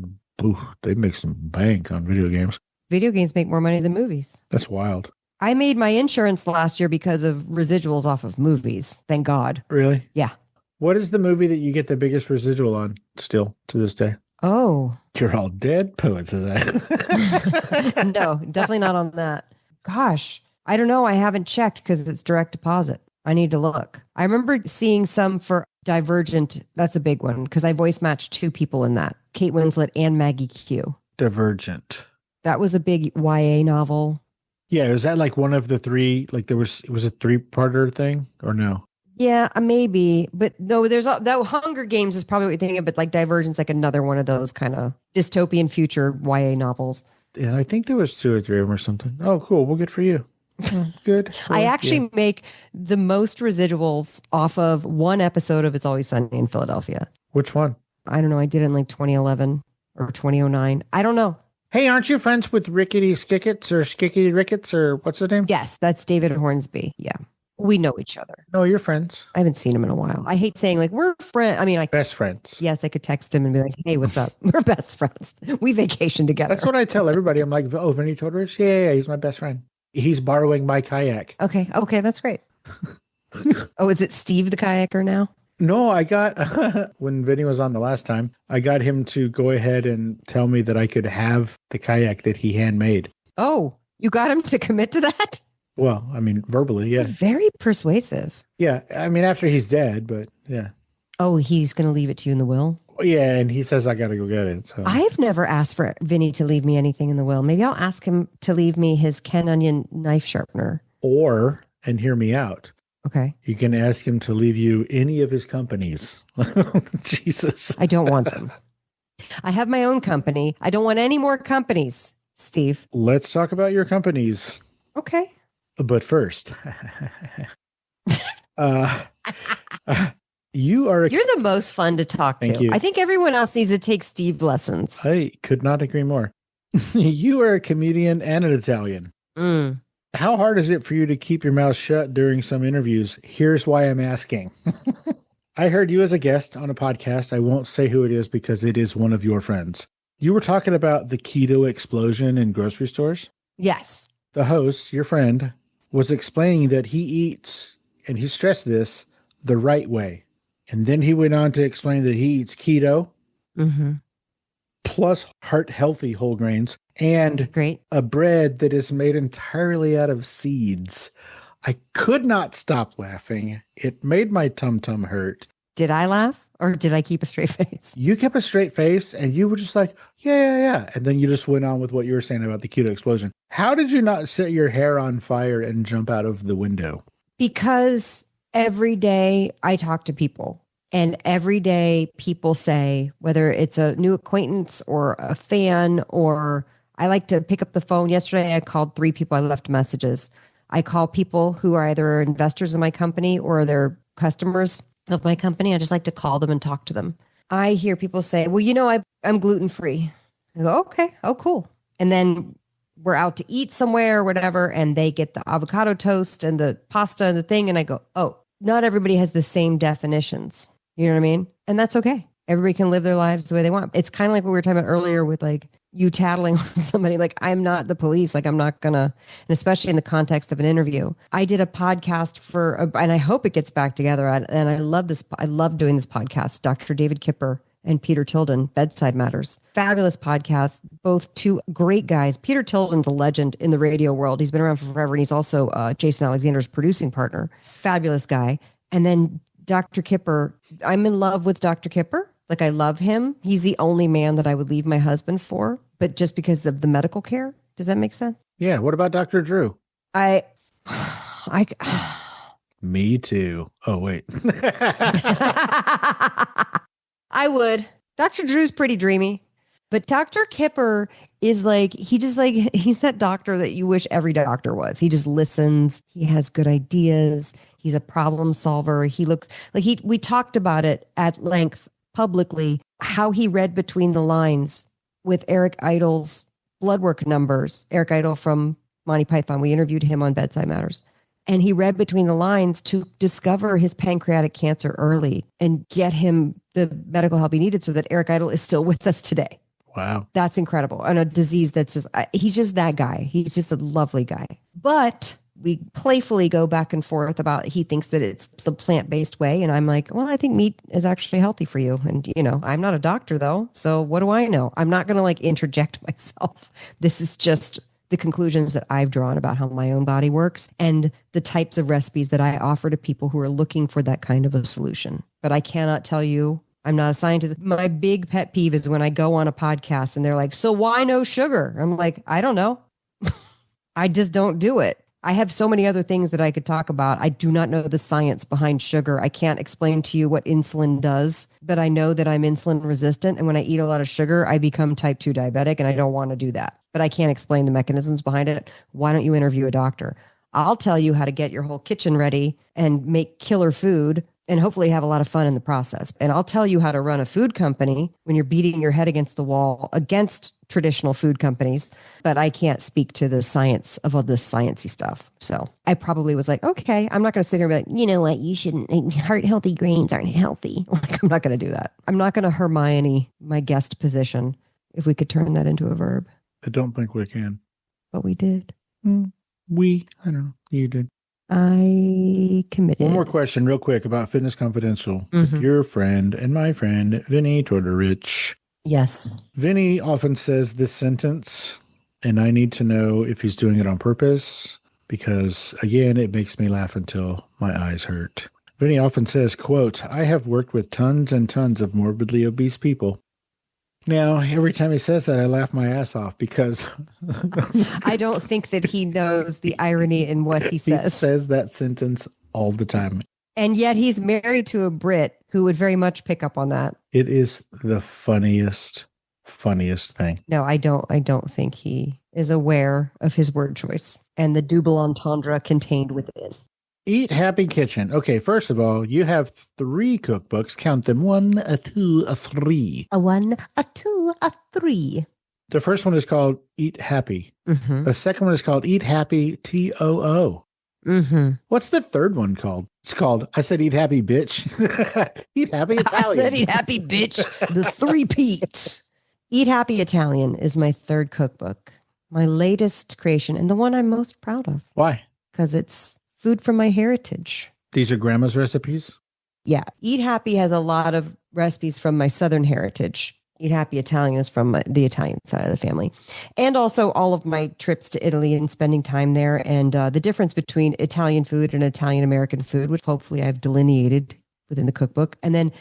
they make some bank on video games. Video games make more money than movies. That's wild. I made my insurance last year because of residuals off of movies. Thank God. Really? Yeah. What is the movie that you get the biggest residual on still to this day? Oh, You're All Dead Poets, is that? no, definitely not on that. Gosh, I don't know. I haven't checked because it's direct deposit. I need to look. I remember seeing some for Divergent. That's a big one because I voice matched 2 people in that, Kate Winslet and Maggie Q. Divergent. That was a big YA novel. Yeah, is that like one of the three? Like it was a three-parter thing or no? Yeah, maybe. But no, there's that Hunger Games is probably what you're thinking, but like Divergent's like another one of those kind of dystopian future YA novels. Yeah, I think there was 2 or 3 of them or something. Oh, cool. Well, good for you. Good. I Well, actually make the most residuals off of one episode of It's Always Sunny in Philadelphia. Which one? I don't know. I did it in like 2011 or 2009. I don't know. Hey, aren't you friends with Rickety Skickets or Skickety Ricketts or what's his name? Yes, that's David Hornsby. Yeah. We know each other. No, you're friends. I haven't seen him in a while. I hate saying like we're friends. I mean, Best friends. yes, I could text him and be like, "Hey, what's up? We're best friends. We vacation together." That's what I tell everybody. I'm like, oh, Vinnie Tortorich? Yeah, he's my best friend. He's borrowing my kayak. Okay, that's great. Oh, is it Steve the kayaker now? No, I got, when Vinny was on the last time, I got him to go ahead and tell me that I could have the kayak that he handmade. Oh, you got him to commit to that? Well, I mean, verbally, yeah. Very persuasive. Yeah, I mean, after he's dead, but yeah. Oh, he's going to leave it to you in the will? Yeah, and he says I got to go get it. So I've never asked for Vinny to leave me anything in the will. Maybe I'll ask him to leave me his Ken Onion knife sharpener. Or, and hear me out, Okay. you can ask him to leave you any of his companies. Jesus. I don't want them. I have my own company. I don't want any more companies, Steve. Let's talk about your companies. Okay. But first, you are. You're the most fun to talk Thank to. you. I think everyone else needs to take Steve lessons. I could not agree more. You are a comedian and an Italian. Mm. How hard is it for you to keep your mouth shut during some interviews? Here's why I'm asking. I heard you as a guest on a podcast. I won't say who it is because it is one of your friends. You were talking about the keto explosion in grocery stores. Yes. The host, your friend, was explaining that he eats, and he stressed this, the right way. And then he went on to explain that he eats keto, plus heart-healthy whole grains, and Great. a bread that is made entirely out of seeds. I could not stop laughing. It made my tum-tum hurt. Did I laugh or did I keep a straight face? You kept a straight face, and you were just like, yeah. And then you just went on with what you were saying about the keto explosion. How did you not set your hair on fire and jump out of the window? Because every day I talk to people, and every day people say, whether it's a new acquaintance or a fan, or I like to pick up the phone. Yesterday, I called 3 people. I left messages. I call people who are either investors in my company or they're customers of my company. I just like to call them and talk to them. I hear people say, well, I'm gluten-free. I go, okay. Oh, cool. And then we're out to eat somewhere or whatever, and they get the avocado toast and the pasta and the thing. And I go, oh, not everybody has the same definitions. You know what I mean? And that's okay. Everybody can live their lives the way they want. It's kind of like what we were talking about earlier with like you tattling on somebody. Like, I'm not the police. Like, I'm not gonna, and especially in the context of an interview. I did a podcast and I hope it gets back together. And I love this. I love doing this podcast. Dr. David Kipper and Peter Tilden, Bedside Matters. Fabulous podcast. Both 2 great guys. Peter Tilden's a legend in the radio world. He's been around for forever. And he's also Jason Alexander's producing partner. Fabulous guy. And then Dr. Kipper, I'm in love with Dr. Kipper. Like, I love him. He's the only man that I would leave my husband for, but just because of the medical care. Does that make sense? Yeah. What about Dr. Drew? I Me too. Oh, wait. I would. Dr. Drew's pretty dreamy, but Dr. Kipper is like, he's that doctor that you wish every doctor was. He just listens. He has good ideas. He's a problem solver. He looks like we talked about it at length publicly, how he read between the lines with Eric Idle's blood work numbers. Eric Idle from Monty Python. We interviewed him on Bedside Matters. And he read between the lines to discover his pancreatic cancer early and get him the medical help he needed so that Eric Idle is still with us today. Wow. That's incredible. And a disease that's just, he's just that guy. He's just a lovely guy. But we playfully go back and forth about, he thinks that it's the plant-based way. And I'm like, well, I think meat is actually healthy for you. And, I'm not a doctor though. So what do I know? I'm not going to like interject myself. This is just the conclusions that I've drawn about how my own body works and the types of recipes that I offer to people who are looking for that kind of a solution. But I cannot tell you, I'm not a scientist. My big pet peeve is when I go on a podcast and they're like, so why no sugar? I'm like, I don't know. I just don't do it. I have so many other things that I could talk about. I do not know the science behind sugar. I can't explain to you what insulin does, but I know that I'm insulin resistant. And when I eat a lot of sugar, I become type 2 diabetic, and I don't want to do that. But I can't explain the mechanisms behind it. Why don't you interview a doctor? I'll tell you how to get your whole kitchen ready and make killer food and hopefully have a lot of fun in the process. And I'll tell you how to run a food company when you're beating your head against the wall against traditional food companies, but I can't speak to the science of all this sciencey stuff. So I probably was like, okay, I'm not going to sit here and be like, you know what, you shouldn't, heart healthy grains aren't healthy. Like, I'm not going to do that. I'm not going to Hermione my guest position, if we could turn that into a verb. I don't think we can. But we did. I don't know. You did. I committed. One more question real quick about Fitness Confidential. With your friend and my friend, Vinnie Tortorich. Yes. Vinnie often says this sentence, and I need to know if he's doing it on purpose, because, again, it makes me laugh until my eyes hurt. Vinnie often says, quote, I have worked with tons and tons of morbidly obese people. Now, every time he says that, I laugh my ass off because I don't think that he knows the irony in what he says. He says that sentence all the time. And yet he's married to a Brit who would very much pick up on that. It is the funniest thing. No, I don't think he is aware of his word choice and the double entendre contained within. Eat Happy Kitchen. Okay, first of all, you have 3 cookbooks. Count them. 1, 2, 3. A 1, a 2, a 3. The first one is called Eat Happy. The second one is called Eat Happy TOO. What's the third one called? It's called, I said Eat Happy Bitch. Eat Happy Italian. I said Eat Happy Bitch. The 3-peat. Eat Happy Italian is my third cookbook. My latest creation and the one I'm most proud of. Why? Because it's food from my heritage. These are grandma's recipes? Yeah. Eat Happy has a lot of recipes from my Southern heritage. Eat Happy Italian is from the Italian side of the family. And also all of my trips to Italy and spending time there and the difference between Italian food and Italian American food, which hopefully I've delineated within the cookbook. And then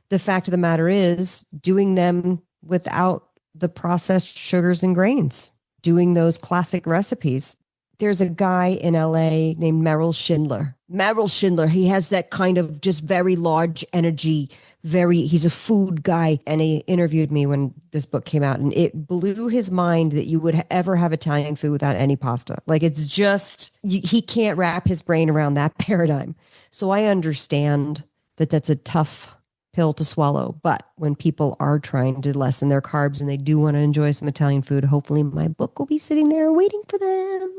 the fact of the matter is doing them without the processed sugars and grains, doing those classic recipes. There's a guy in LA named Merrill Schindler. Merrill Schindler, he has that kind of just very large energy, he's a food guy. And he interviewed me when this book came out and it blew his mind that you would ever have Italian food without any pasta. Like it's just, he can't wrap his brain around that paradigm. So I understand that that's a tough pill to swallow. But when people are trying to lessen their carbs and they do want to enjoy some Italian food, hopefully my book will be sitting there waiting for them.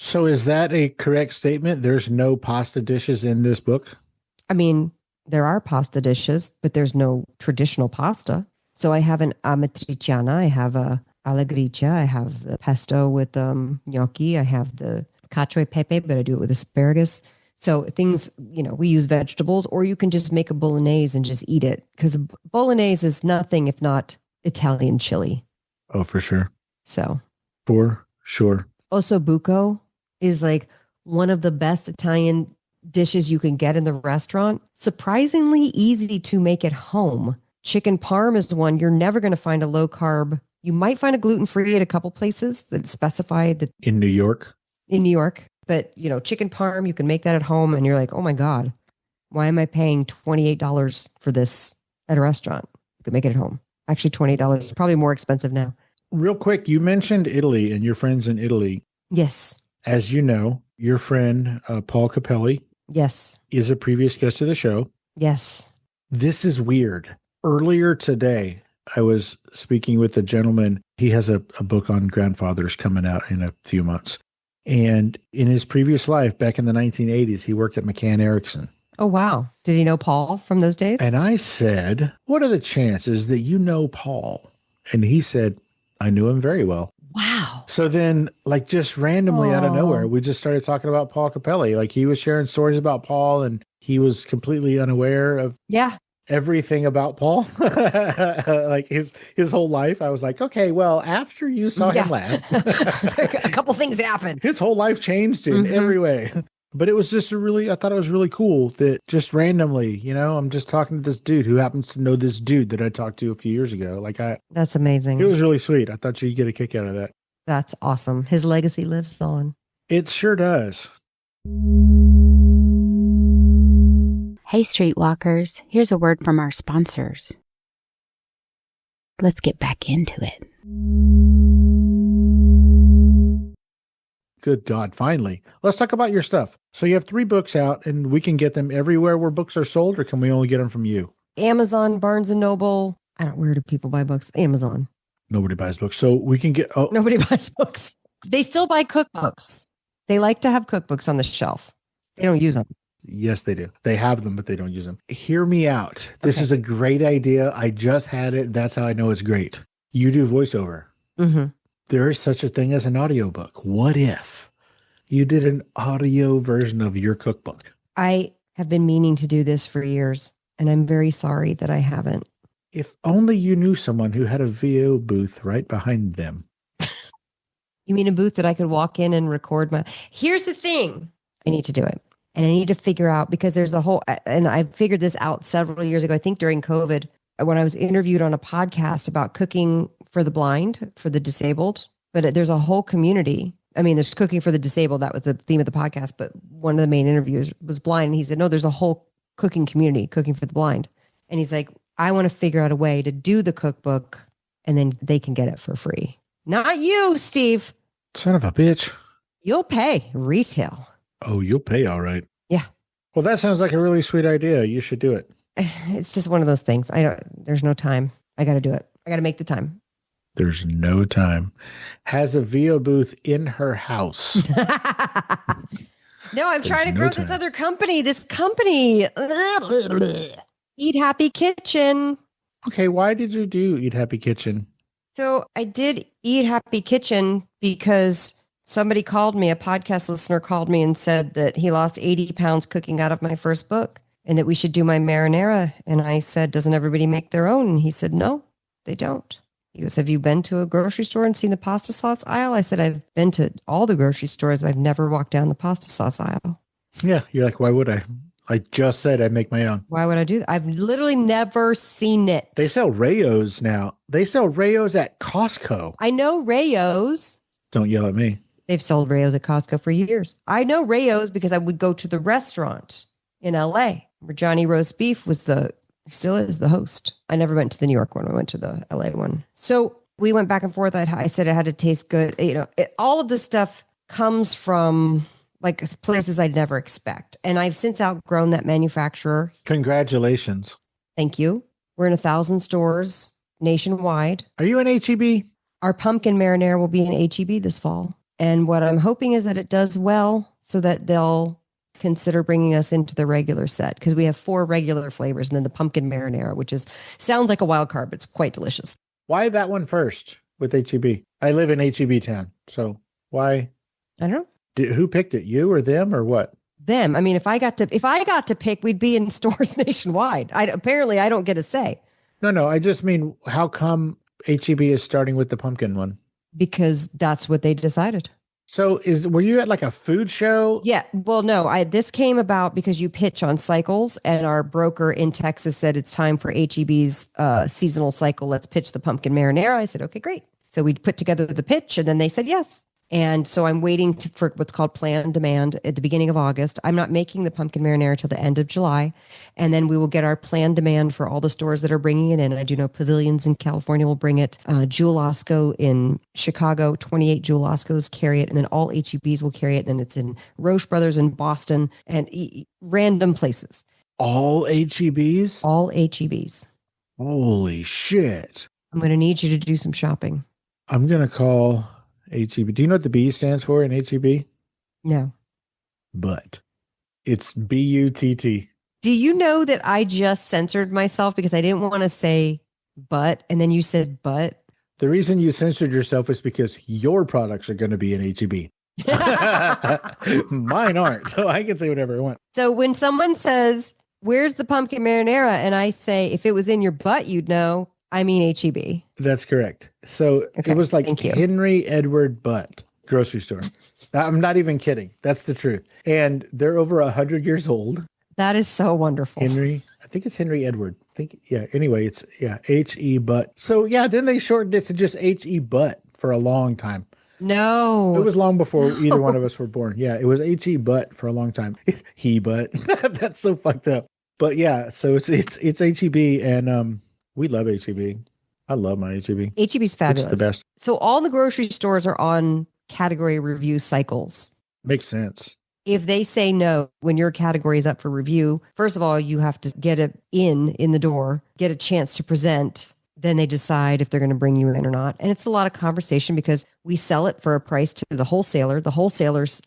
So is that a correct statement? There's no pasta dishes in this book? I mean, there are pasta dishes, but there's no traditional pasta. So I have an amatriciana, I have a alla gricia, I have the pesto with gnocchi, I have the cacio e pepe, but I do it with asparagus. So things, we use vegetables, or you can just make a bolognese and just eat it. Because bolognese is nothing if not Italian chili. Oh, for sure. So. For sure. Ossobuco is like one of the best Italian dishes you can get in the restaurant. Surprisingly easy to make at home. Chicken parm is one. You're never going to find a low carb. You might find a gluten-free at a couple places that specify that. In New York? In New York. But, chicken parm, you can make that at home and you're like, oh my God, why am I paying $28 for this at a restaurant? You can make it at home. Actually, $28 is probably more expensive now. Real quick, you mentioned Italy and your friends in Italy. Yes. As you know, your friend, Paul Capelli. Yes. Is a previous guest of the show. Yes. This is weird. Earlier today, I was speaking with a gentleman. He has a book on grandfathers coming out in a few months. And in his previous life, back in the 1980s, he worked at McCann Erickson. Oh, wow. Did he know Paul from those days? And I said, what are the chances that you know Paul? And he said, I knew him very well. Wow. So then, just randomly out of nowhere, we just started talking about Paul Capelli. He was sharing stories about Paul, and he was completely unaware of everything about Paul. His whole life. I was like, okay, well, after you saw him last, a couple things happened. His whole life changed in every way. But it was just I thought it was really cool that just randomly, I'm just talking to this dude who happens to know this dude that I talked to a few years ago. That's amazing. It was really sweet. I thought you'd get a kick out of that. That's awesome. His legacy lives on. It sure does. Hey, Streetwalkers, here's a word from our sponsors. Let's get back into it. Good God, finally. Let's talk about your stuff. So you have 3 books out, and we can get them everywhere where books are sold, or can we only get them from you? Amazon, Barnes & Noble. Where do people buy books? Amazon. Nobody buys books. So we can get... Oh, Nobody buys books. They still buy cookbooks. They like to have cookbooks on the shelf. They don't use them. yes, they do. They have them, but they don't use them. Hear me out. This is a great idea. I just had it. That's how I know it's great. You do voiceover. Mm-hmm. There is such a thing as an audiobook. What if you did an audio version of your cookbook? I have been meaning to do this for years, and I'm very sorry that I haven't. If only you knew someone who had a VO booth right behind them. You mean a booth that I could walk in and record my... Here's the thing. I need to do it. And I need to figure out, because there's a whole... And I figured this out several years ago, I think during COVID, when I was interviewed on a podcast about cooking for the blind, for the disabled. But there's a whole community. I mean, there's cooking for the disabled. That was the theme of the podcast. But one of the main interviewers was blind. And he said, no, there's a whole cooking community, cooking for the blind. And he's like, I want to figure out a way to do the cookbook, and then they can get it for free. Not you, Steve. Son of a bitch. You'll pay retail. Oh, you'll pay all right. Yeah. Well, that sounds like a really sweet idea. You should do it. It's just one of those things. There's no time. I got to do it. I got to make the time. There's no time. Has a VO booth in her house. No, I'm trying to grow this other company. This company. Eat Happy Kitchen. Okay, why did you do Eat Happy Kitchen? So I did Eat Happy Kitchen because somebody called me, a podcast listener called me and said that he lost 80 pounds cooking out of my first book and that we should do my marinara. And I said, doesn't everybody make their own? And he said, no, they don't. He goes, have you been to a grocery store and seen the pasta sauce aisle? I said, I've been to all the grocery stores. I've never walked down the pasta sauce aisle. Yeah, you're like, why would I? I just said I'd make my own. Why would I do that? I've literally never seen it. They sell Rayos now. They sell Rayos at Costco. I know Rayos. Don't yell at me. They've sold Rayos at Costco for years. I know Rayos because I would go to the restaurant in LA where Johnny Roast Beef still is the host. I never went to the New York one. I went to the LA one. So we went back and forth. I said it had to taste good. All of this stuff comes from like places I'd never expect. And I've since outgrown that manufacturer. Congratulations. Thank you. We're in 1,000 stores nationwide. Are you an HEB? Our pumpkin marinara will be in HEB this fall. And what I'm hoping is that it does well so that they'll consider bringing us into the regular set, because we have 4 regular flavors and then the pumpkin marinara, which sounds like a wild card, but it's quite delicious. Why that one first with HEB? I live in HEB town. So why? I don't know. Who picked it? You or them or what? Them. I mean, if I got to pick, we'd be in stores nationwide. Apparently I don't get a say. No. I just mean, how come HEB is starting with the pumpkin one? Because that's what they decided. So were you at like a food show? Yeah. Well, no, this came about because you pitch on cycles, and our broker in Texas said it's time for HEB's seasonal cycle. Let's pitch the pumpkin marinara. I said, okay, great. So we put together the pitch, and then they said yes. And so I'm waiting for what's called planned demand at the beginning of August. I'm not making the pumpkin marinara till the end of July. And then we will get our planned demand for all the stores that are bringing it in. And I do know Pavilions in California will bring it. Jewel Osco in Chicago, 28 Jewel Oscos carry it. And then all HEBs will carry it. And then it's in Roche Brothers in Boston and random places. All HEBs? All HEBs. Holy shit. I'm going to need you to do some shopping. I'm going to call HEB. Do you know what the B stands for in HEB? No. But. It's BUTT. Do you know that I just censored myself because I didn't want to say but, and then you said but? The reason you censored yourself is because your products are going to be in HEB. Mine aren't, so I can say whatever I want. So when someone says, where's the pumpkin marinara? And I say, if it was in your butt, you'd know. I mean HEB. That's correct. So okay, it was like Henry Edward Butt grocery store. I'm not even kidding. That's the truth. And they're over 100 years old. That is so wonderful. I think it's Henry Edward. Anyway, it's H.E. Butt. So yeah, then they shortened it to just H.E. Butt for a long time. No. It was long before either one of us were born. Yeah, it was H-E butt for a long time. It's he butt. That's so fucked up. But yeah, so it's H-E-B, and we love H-E-B. I love my H-E-B. H-E-B's fabulous. It's the best. So all the grocery stores are on category review cycles. Makes sense. If they say no when your category is up for review, first of all, you have to get it in the door, get a chance to present. Then they decide if they're going to bring you in or not. And it's a lot of conversation because we sell it for a price to the wholesaler. The wholesalers,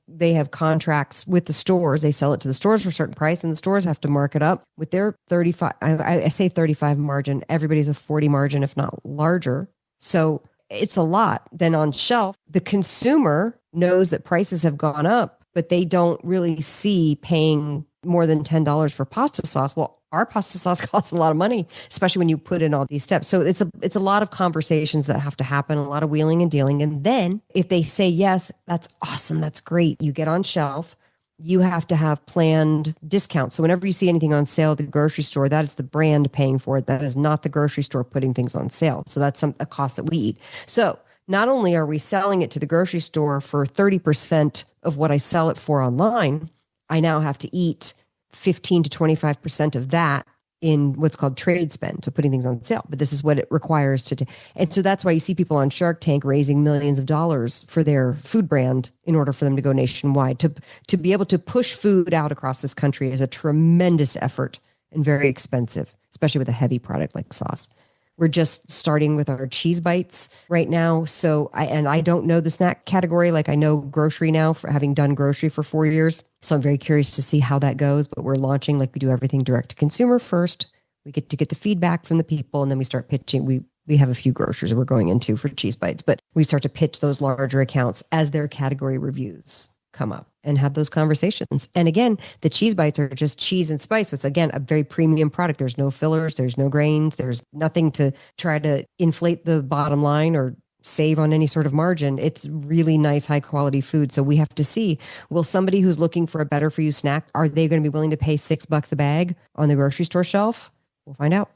they have contracts with the stores. They sell it to the stores for a certain price, and the stores have to mark it up with their 35. I say 35 margin. Everybody's a 40 margin, if not larger. So it's a lot. Then on shelf, the consumer knows that prices have gone up, but they don't really see paying more than $10 for pasta sauce. Well, our pasta sauce costs a lot of money, especially when you put in all these steps. So it's a lot of conversations that have to happen, a lot of wheeling and dealing. And then if they say yes, that's awesome. That's great. You get on shelf. You have to have planned discounts. So whenever you see anything on sale at the grocery store, that is the brand paying for it. That is not the grocery store putting things on sale. So that's a cost that we eat. So not only are we selling it to the grocery store for 30% of what I sell it for online, I now have to eat 15 to 25% of that in what's called trade spend. So putting things on sale, but this is what it requires to do. And so that's why you see people on Shark Tank raising millions of dollars for their food brand in order for them to go nationwide. To be able to push food out across this country is a tremendous effort and very expensive, especially with a heavy product like sauce. We're just starting with our cheese bites right now. So I don't know the snack category like I know grocery now, for having done grocery for 4 years. So I'm very curious to see how that goes. But we're launching, like we do everything direct to consumer first. We get to get the feedback from the people, and then we start pitching. We have a few grocers we're going into for cheese bites, but we start to pitch those larger accounts as their category reviews come up and have those conversations. And again, the cheese bites are just cheese and spice. So it's, again, a very premium product. There's no fillers. There's no grains. There's nothing to try to inflate the bottom line or save on any sort of margin. It's really nice, high quality food. So we have to see, will somebody who's looking for a better for you snack, are they going to be willing to pay $6 a bag on the grocery store shelf? We'll find out.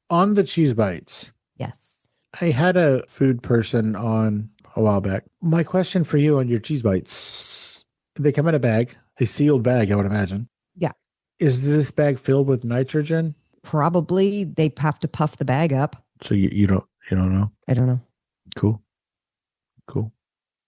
On the cheese bites. Yes. I had a food person on a while back. My question for you on your cheese bites, they come in a bag, a sealed bag, I would imagine. Yeah. Is this bag filled with nitrogen? Probably. They have to puff the bag up. So you don't know? I don't know. Cool.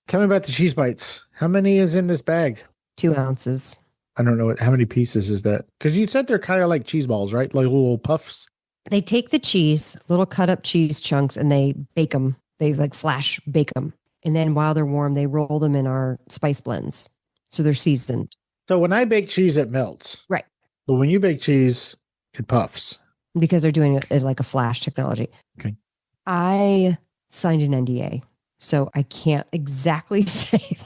Tell me about the cheese bites. How many is in this bag? 2 ounces. I don't know. How many pieces is that? Because you said they're kind of like cheese balls, right? Like little puffs. They take the cheese, little cut up cheese chunks, and they bake them. They like flash bake them. And then while they're warm, they roll them in our spice blends. So they're seasoned. So when I bake cheese, it melts. Right. But when you bake cheese, it puffs. Because they're doing it like a flash technology. Okay. I signed an NDA, so I can't exactly say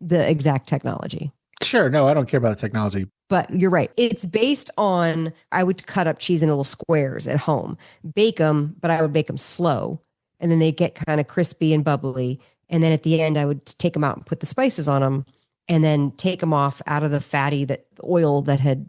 the exact technology. Sure. No, I don't care about the technology. But you're right. It's based on, I would cut up cheese in little squares at home, bake them, but I would bake them slow. And then they get kind of crispy and bubbly. And then at the end, I would take them out and put the spices on them and then take them off out of the oil that had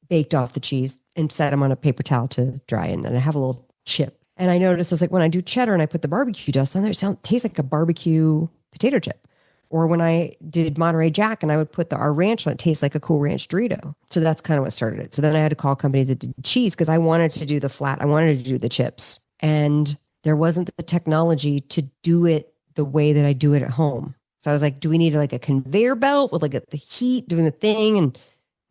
baked off the cheese and set them on a paper towel to dry. And then I have a little chip. And I noticed it's like when I do cheddar and I put the barbecue dust on there, it tastes like a barbecue potato chip. Or when I did Monterey Jack and I would put our ranch on, it tastes like a Cool Ranch Dorito. So that's kind of what started it. So then I had to call companies that did cheese because I wanted to do the flat. I wanted to do the chips. And there wasn't the technology to do it the way that I do it at home. So I was like, do we need like a conveyor belt with like the heat doing the thing? And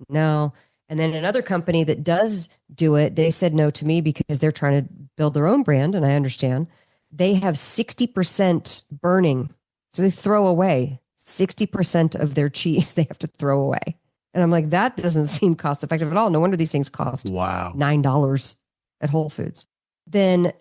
no. And then another company that does do it, they said no to me because they're trying to build their own brand. And I understand they have 60% burning. So they throw away 60% of their cheese they have to throw away. And I'm like, that doesn't seem cost effective at all. No wonder these things cost $9 at Whole Foods. Then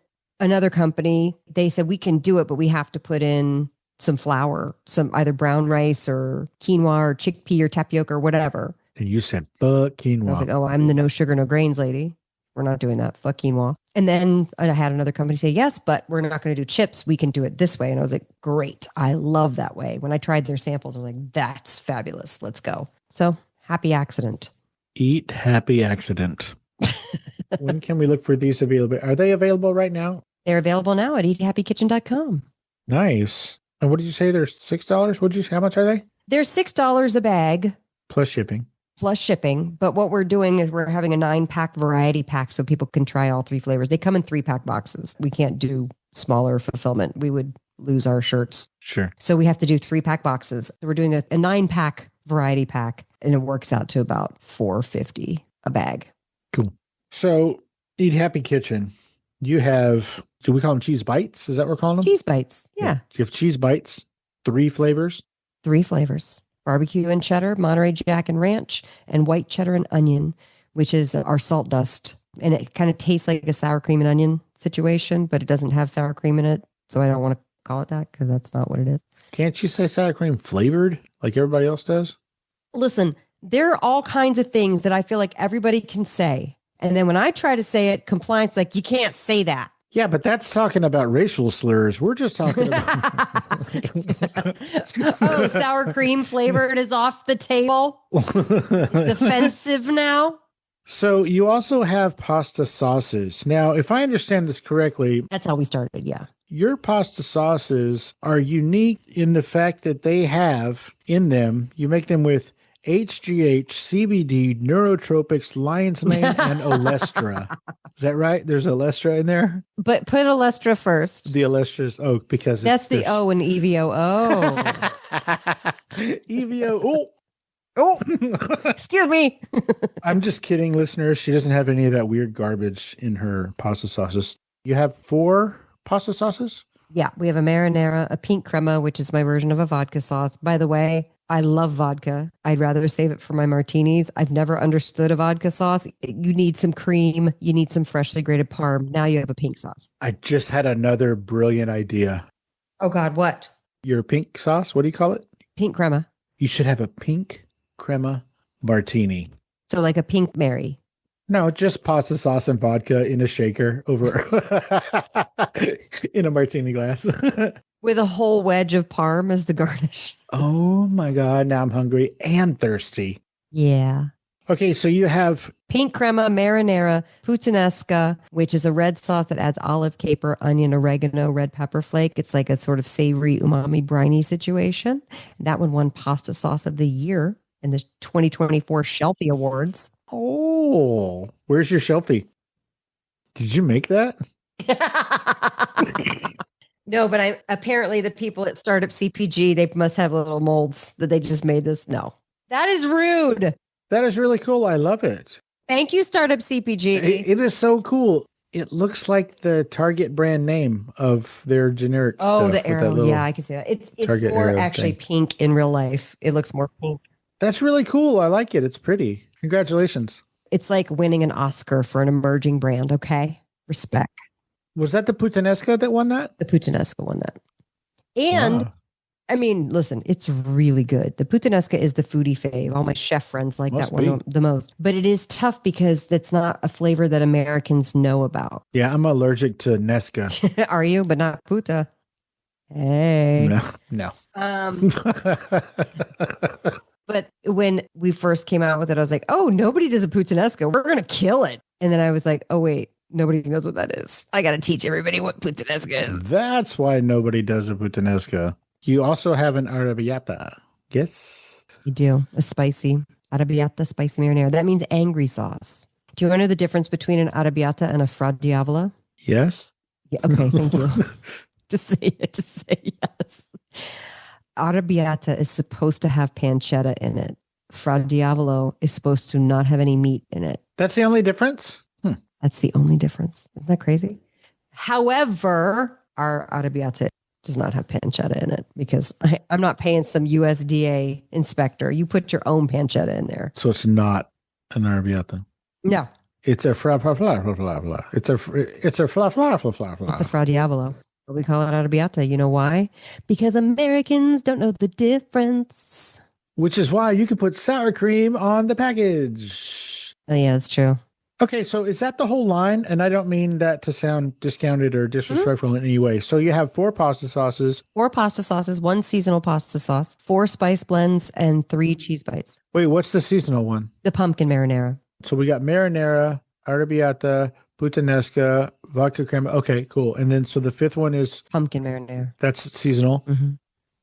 another company, they said, we can do it, but we have to put in some flour, some either brown rice or quinoa or chickpea or tapioca or whatever. And you said, fuck quinoa. I was like, oh, I'm the no sugar, no grains lady. We're not doing that. Fuck quinoa. And then I had another company say, yes, but we're not going to do chips. We can do it this way. And I was like, great. I love that way. When I tried their samples, I was like, that's fabulous. Let's go. So happy accident. Eat happy accident. When can we look for these available? Are they available right now? They're available now at eathappykitchen.com. Nice. And what did you say? They're $6? How much are they? They're $6 a bag Plus shipping. plus shipping. But what we're doing is we're having a 9-pack variety pack so people can try all 3 flavors. They come in 3-pack boxes. We can't do smaller fulfillment. We would lose our shirts. Sure. So we have to do 3-pack boxes. So we're doing a 9-pack variety pack, and it works out to about $4.50 a bag. Cool. So Eat Happy Kitchen, you have, do we call them cheese bites? Is that what we're calling them? Cheese bites. Yeah. You have cheese bites, 3 flavors. 3 flavors. Barbecue and cheddar, Monterey Jack and ranch, and white cheddar and onion, which is our salt dust. And it kind of tastes like a sour cream and onion situation, but it doesn't have sour cream in it. So I don't want to call it that because that's not what it is. Can't you say sour cream flavored like everybody else does? Listen, there are all kinds of things that I feel like everybody can say. And then when I try to say it, compliance, like, you can't say that. Yeah, but that's talking about racial slurs. We're just talking about. Oh, sour cream flavored is off the table. It's offensive now. So you also have pasta sauces. Now, if I understand this correctly, That's how we started. Yeah. your pasta sauces are unique in the fact that they have in them, you make them with HGH, CBD, neurotropics, lion's mane, and olestra. Is that right? There's olestra in there? But put Olestra first. The olestra's, because That's the O in EVO. EVO. Oh, excuse me. I'm just kidding, listeners. She doesn't have any of that weird garbage in her pasta sauces. You have 4 pasta sauces? Yeah, we have a marinara, a pink crema, which is my version of a vodka sauce. By the way, I love vodka. I'd rather save it for my martinis. I've never understood a vodka sauce. You need some cream. You need some freshly grated parm. Now you have a pink sauce. I just had another brilliant idea. Oh, God, what? Your pink sauce, what do you call it? Pink crema. You should have a pink crema martini. So like a pink Mary. No, just pasta sauce and vodka in a shaker over in a martini glass. With a whole wedge of parm as the garnish. Oh my God, now I'm hungry and thirsty. Yeah. Okay, so you have Pink crema, marinara, puttanesca, which is a red sauce that adds olive, caper, onion, oregano, red pepper flake. It's like a sort of savory, umami, briny situation. That one won Pasta Sauce of the Year in the 2024 Shelfie Awards. Oh, where's your shelfie? Did you make that? No, but apparently the people at Startup CPG, they must have little molds that they just made this. No, that is rude. That is really cool. I love it. Thank you, Startup CPG. It is so cool. It looks like the Target brand name of their generic stuff. Oh, the arrow. Yeah, I can see that. It's more actually pink in real life. It looks more pink. That's really cool. I like it. It's pretty. Congratulations. It's like winning an Oscar for an emerging brand. Okay. Respect. Was that the puttanesca that won that? The puttanesca won that. And Wow. I mean, listen, it's really good. The puttanesca is the foodie fave. All my chef friends like Must that one be. the most. But it is tough because it's not a flavor that Americans know about. Yeah, I'm allergic to Nesca. Are you? But not putta. Hey. No. But when we first came out with it, I was like, oh, nobody does a puttanesca. We're going to kill it. And then I was like, oh, wait, nobody knows what that is. I got to teach everybody what puttanesca is. That's why nobody does a puttanesca. You also have an arrabbiata. Yes. You do. A spicy arrabbiata, spicy marinara. That means angry sauce. Do you know the difference between an arrabbiata and a fra diavola? Yes. Yeah, okay, thank you. Just say it. Just say yes. Arrabbiata is supposed to have pancetta in it. Fra diavolo is supposed to not have any meat in it. That's the only difference? That's the only difference. Isn't that crazy? However, our arrabbiata does not have pancetta in it because I'm not paying some USDA inspector. You put your own pancetta in there. So it's not an arrabbiata. No. It's a fra blah blah blah blah blah. It's a fla fla fla fla fla. It's a fra diavolo. But we call it arrabbiata. You know why? Because Americans don't know the difference. Which is why you can put sour cream on the package. Oh, yeah, that's true. Okay, so is that the whole line? And I don't mean that to sound discounted or disrespectful in any way. So you have 4 pasta sauces. 4 pasta sauces, 1 seasonal pasta sauce, 4 spice blends, and 3 cheese bites. Wait, what's the seasonal one? The pumpkin marinara. So we got marinara, arrabbiata, puttanesca, vodka crema. Okay, cool. And then so the 5th one is Pumpkin marinara. that's seasonal. Mm-hmm.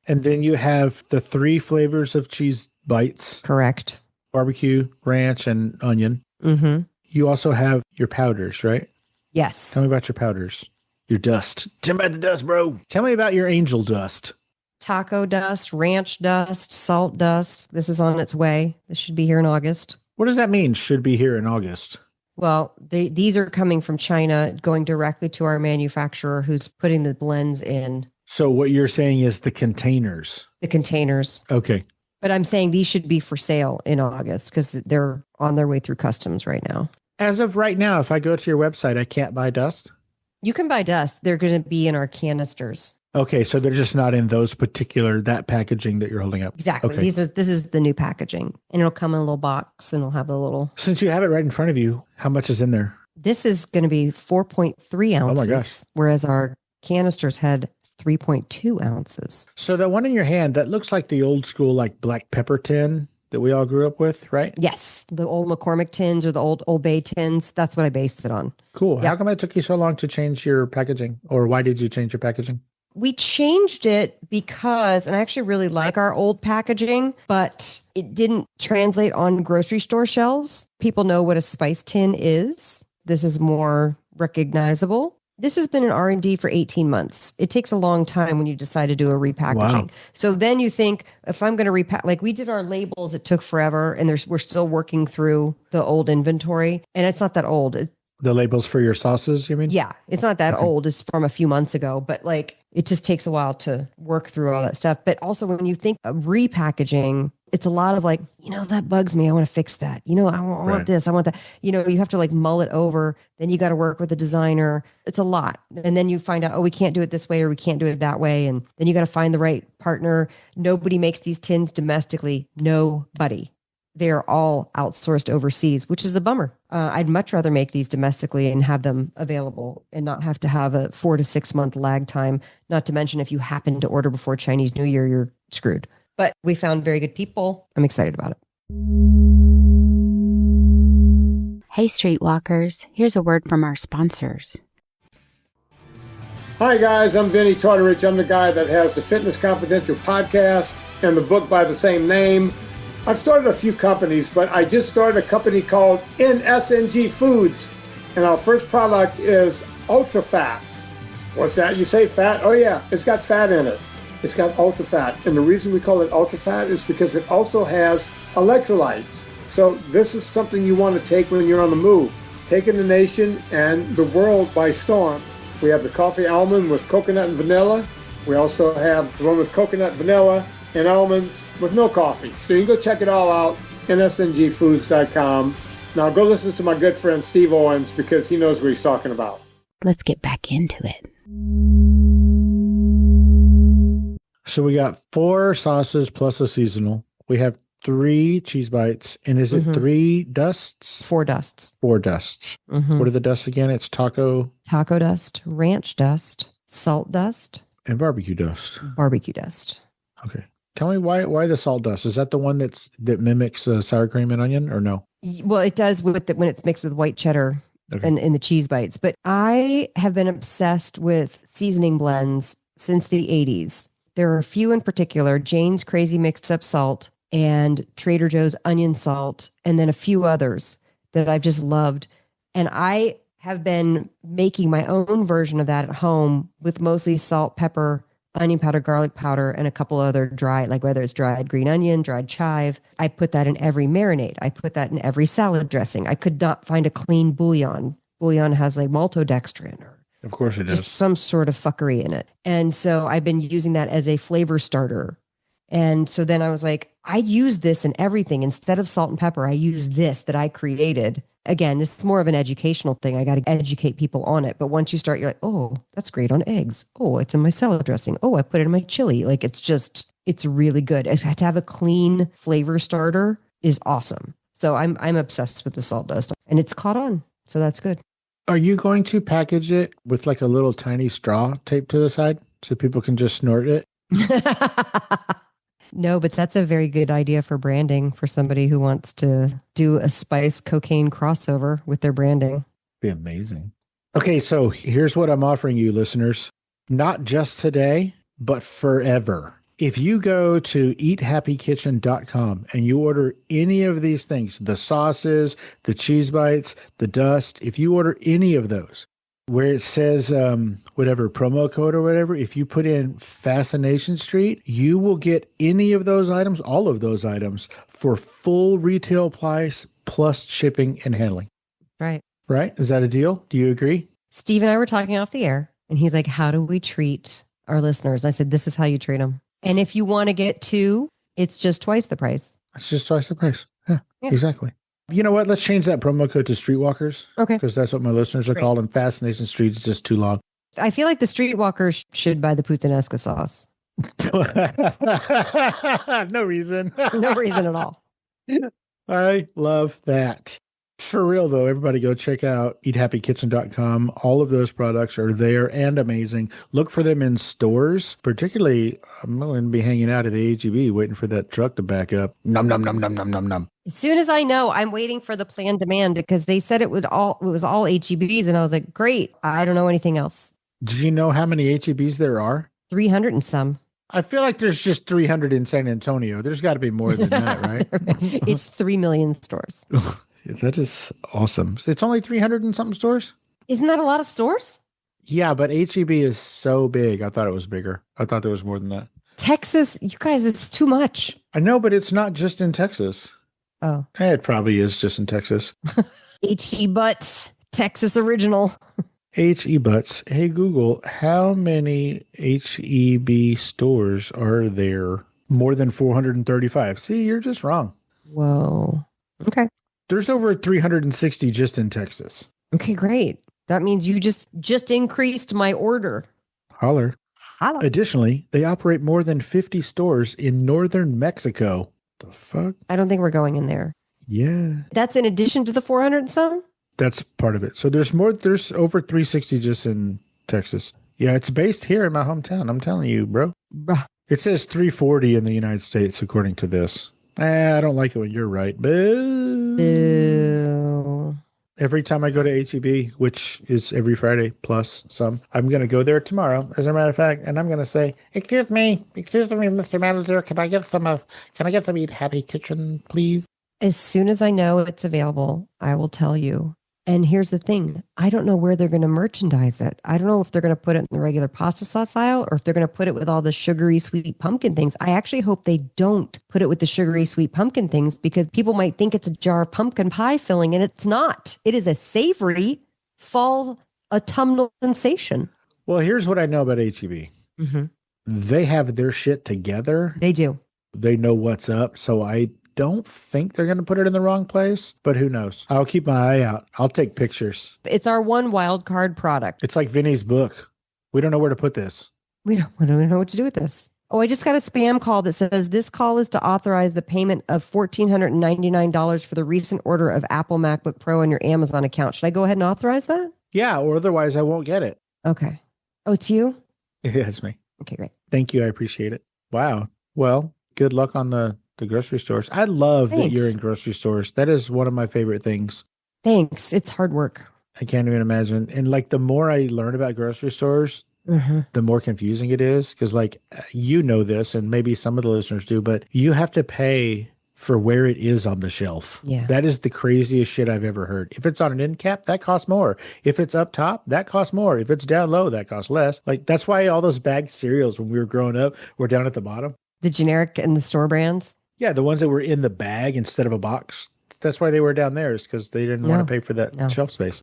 And then you have the 3 flavors of cheese bites. Correct. Barbecue, ranch, and onion. Mm-hmm. You also have your powders, right? Yes. Tell me about your powders. Your dust. Tell me about the dust, bro. Tell me about your angel dust. Taco dust, ranch dust, salt dust. This is on its way. This should be here in August. What does that mean, should be here in August? Well, these are coming from China, going directly to our manufacturer who's putting the blends in. So what you're saying is the containers. The containers. Okay. But I'm saying these should be for sale in August because they're on their way through customs right now. As of right now, if I go to your website, I can't buy dust? You can buy dust. They're going to be in our canisters. Okay, so they're just not in that packaging that you're holding up. Exactly. Okay. This is the new packaging. And it'll come in a little box and it'll have a little... Since you have it right in front of you, how much is in there? This is going to be 4.3 ounces. Oh my gosh. Whereas our canisters had 3.2 ounces. So that one in your hand, that looks like the old school like black pepper tin that we all grew up with, right? Yes. The old McCormick tins or the old Old Bay tins. That's what I based it on. Cool. Yep. How come it took you so long to change your packaging? Or why did you change your packaging? We changed it because, and I actually really like our old packaging, but it didn't translate on grocery store shelves. People know what a spice tin is. This is more recognizable. This has been an R&D for 18 months. It takes a long time when you decide to do a repackaging. Wow. So then you think, if I'm going to repack, like we did our labels, it took forever, and we're still working through the old inventory, and it's not that old. The labels for your sauces, you mean? Yeah, it's not that old. It's from a few months ago, but like it just takes a while to work through all that stuff. But also when you think of repackaging, it's a lot of like, that bugs me. I want to fix that. I want this. I want that. You have to like mull it over. Then you got to work with a designer. It's a lot. And then you find out, we can't do it this way or we can't do it that way. And then you got to find the right partner. Nobody makes these tins domestically. Nobody. They're all outsourced overseas, which is a bummer. I'd much rather make these domestically and have them available and not have to have a 4 to 6 month lag time. Not to mention if you happen to order before Chinese New Year, you're screwed. But we found very good people. I'm excited about it. Hey, Streetwalkers, here's a word from our sponsors. Hi, guys. I'm Vinnie Tortorich. I'm the guy that has the Fitness Confidential podcast and the book by the same name. I've started a few companies, but I just started a company called NSNG Foods, and our first product is Ultra Fat. What's that? You say fat? Oh, yeah. It's got fat in it. It's got ultra fat. And the reason we call it ultra fat is because it also has electrolytes. So this is something you want to take when you're on the move, taking the nation and the world by storm. We have the coffee almond with coconut and vanilla. We also have the one with coconut, vanilla, and almonds with no coffee. So you can go check it all out, nsngfoods.com. Now go listen to my good friend Steve Owens because he knows what he's talking about. Let's get back into it. So we got 4 sauces plus a seasonal. We have 3 cheese bites. And is it 3 dusts? 4 dusts. 4 dusts. Mm-hmm. What are the dusts again? It's taco dust, ranch dust, salt dust, and barbecue dust. barbecue dust. Okay. Tell me why the salt dust? Is that the one that mimics sour cream and onion or no? Well, it does when it's mixed with white cheddar and in the cheese bites. But I have been obsessed with seasoning blends since the 80s. There are a few in particular, Jane's Crazy Mixed Up Salt and Trader Joe's Onion Salt, and then a few others that I've just loved. And I have been making my own version of that at home with mostly salt, pepper, onion powder, garlic powder, and a couple other dry, like whether it's dried green onion, dried chive. I put that in every marinade. I put that in every salad dressing. I could not find a clean bouillon. Bouillon has like maltodextrin or Of course it just is. some sort of fuckery in it. And so I've been using that as a flavor starter. And so then I was like, I use this in everything. Instead of salt and pepper, I use this that I created. Again, this is more of an educational thing. I got to educate people on it. But once you start, you're like, oh, that's great on eggs. Oh, it's in my salad dressing. Oh, I put it in my chili. Like it's really good. To have a clean flavor starter is awesome. So I'm obsessed with the salt dust and it's caught on. So that's good. Are you going to package it with like a little tiny straw taped to the side so people can just snort it? No, but that's a very good idea for branding for somebody who wants to do a spice cocaine crossover with their branding. Be amazing. Okay, so here's what I'm offering you, listeners. Not just today, but forever. If you go to eathappykitchen.com and you order any of these things, the sauces, the cheese bites, the dust, if you order any of those, where it says whatever promo code or whatever, if you put in Fascination Street, you will get any of those items, all of those items, for full retail price plus shipping and handling. Right. Right? Is that a deal? Do you agree? Steve and I were talking off the air, and he's like, how do we treat our listeners? I said, this is how you treat them. And if you want to get 2, it's just twice the price. It's just twice the price. Yeah. Exactly. You know what? Let's change that promo code to Streetwalkers. Okay. Because that's what my listeners are called, and Fascination Street is just too long. I feel like the Streetwalkers should buy the puttanesca sauce. No reason. No reason at all. I love that. For real, though, everybody go check out eathappykitchen.com. All of those products are there and amazing. Look for them in stores. Particularly, I'm going to be hanging out at the HEB waiting for that truck to back up. Nom, nom, nom, nom, nom, nom, nom. As soon as I know, I'm waiting for the planned demand because they said it was all HEBs. And I was like, great. I don't know anything else. Do you know how many HEBs there are? 300 and some. I feel like there's just 300 in San Antonio. There's got to be more than that, right? It's 3 million stores. That is awesome. It's only 300 and something stores? Isn't that a lot of stores? Yeah, but HEB is so big. I thought it was bigger. I thought there was more than that. Texas, you guys, it's too much. I know, but it's not just in Texas. Oh. It probably is just in Texas. HE Butts, Texas original. HE Butts. Hey, Google, how many HEB stores are there? More than 435. See, you're just wrong. Whoa. Okay. There's over 360 just in Texas. Okay, great. That means you just increased my order. Holler. Holler. Additionally, they operate more than 50 stores in northern Mexico. The fuck? I don't think we're going in there. Yeah. That's in addition to the 400 and some? That's part of it. So there's over 360 just in Texas. Yeah, it's based here in my hometown. I'm telling you, bro. Bruh. It says 340 in the United States, according to this. I don't like it when you're right. Boo. Boo. Every time I go to HEB, which is every Friday plus some, I'm going to go there tomorrow, as a matter of fact, and I'm going to say, excuse me, Mr. Manager, can I get some Eat Happy Kitchen, please? As soon as I know it's available, I will tell you. And here's the thing. I don't know where they're going to merchandise it. I don't know if they're going to put it in the regular pasta sauce aisle or if they're going to put it with all the sugary sweet pumpkin things. I actually hope they don't put it with the sugary sweet pumpkin things because people might think it's a jar of pumpkin pie filling, and it's not. It is a savory fall autumnal sensation. Well, here's what I know about HEB. Mm-hmm. They have their shit together. They do. They know what's up. So I don't think they're going to put it in the wrong place, but who knows? I'll keep my eye out. I'll take pictures. It's our one wild card product. It's like Vinny's book. We don't know where to put this. We don't know what to do with this. Oh, I just got a spam call that says this call is to authorize the payment of $1,499 for the recent order of Apple MacBook Pro on your Amazon account. Should I go ahead and authorize that? Yeah, or otherwise I won't get it. Okay. Oh, it's you? It's me. Okay, great. Thank you. I appreciate it. Wow. Well, good luck on the grocery stores. I love that you're in grocery stores. That is one of my favorite things. Thanks. It's hard work. I can't even imagine. And like the more I learn about grocery stores, the more confusing it is. Because like, you know this, and maybe some of the listeners do, but you have to pay for where it is on the shelf. Yeah. That is the craziest shit I've ever heard. If it's on an end cap, that costs more. If it's up top, that costs more. If it's down low, that costs less. Like that's why all those bagged cereals when we were growing up were down at the bottom. The generic and the store brands? Yeah, the ones that were in the bag instead of a box. That's why they were down there, is because they didn't want to pay for that shelf space.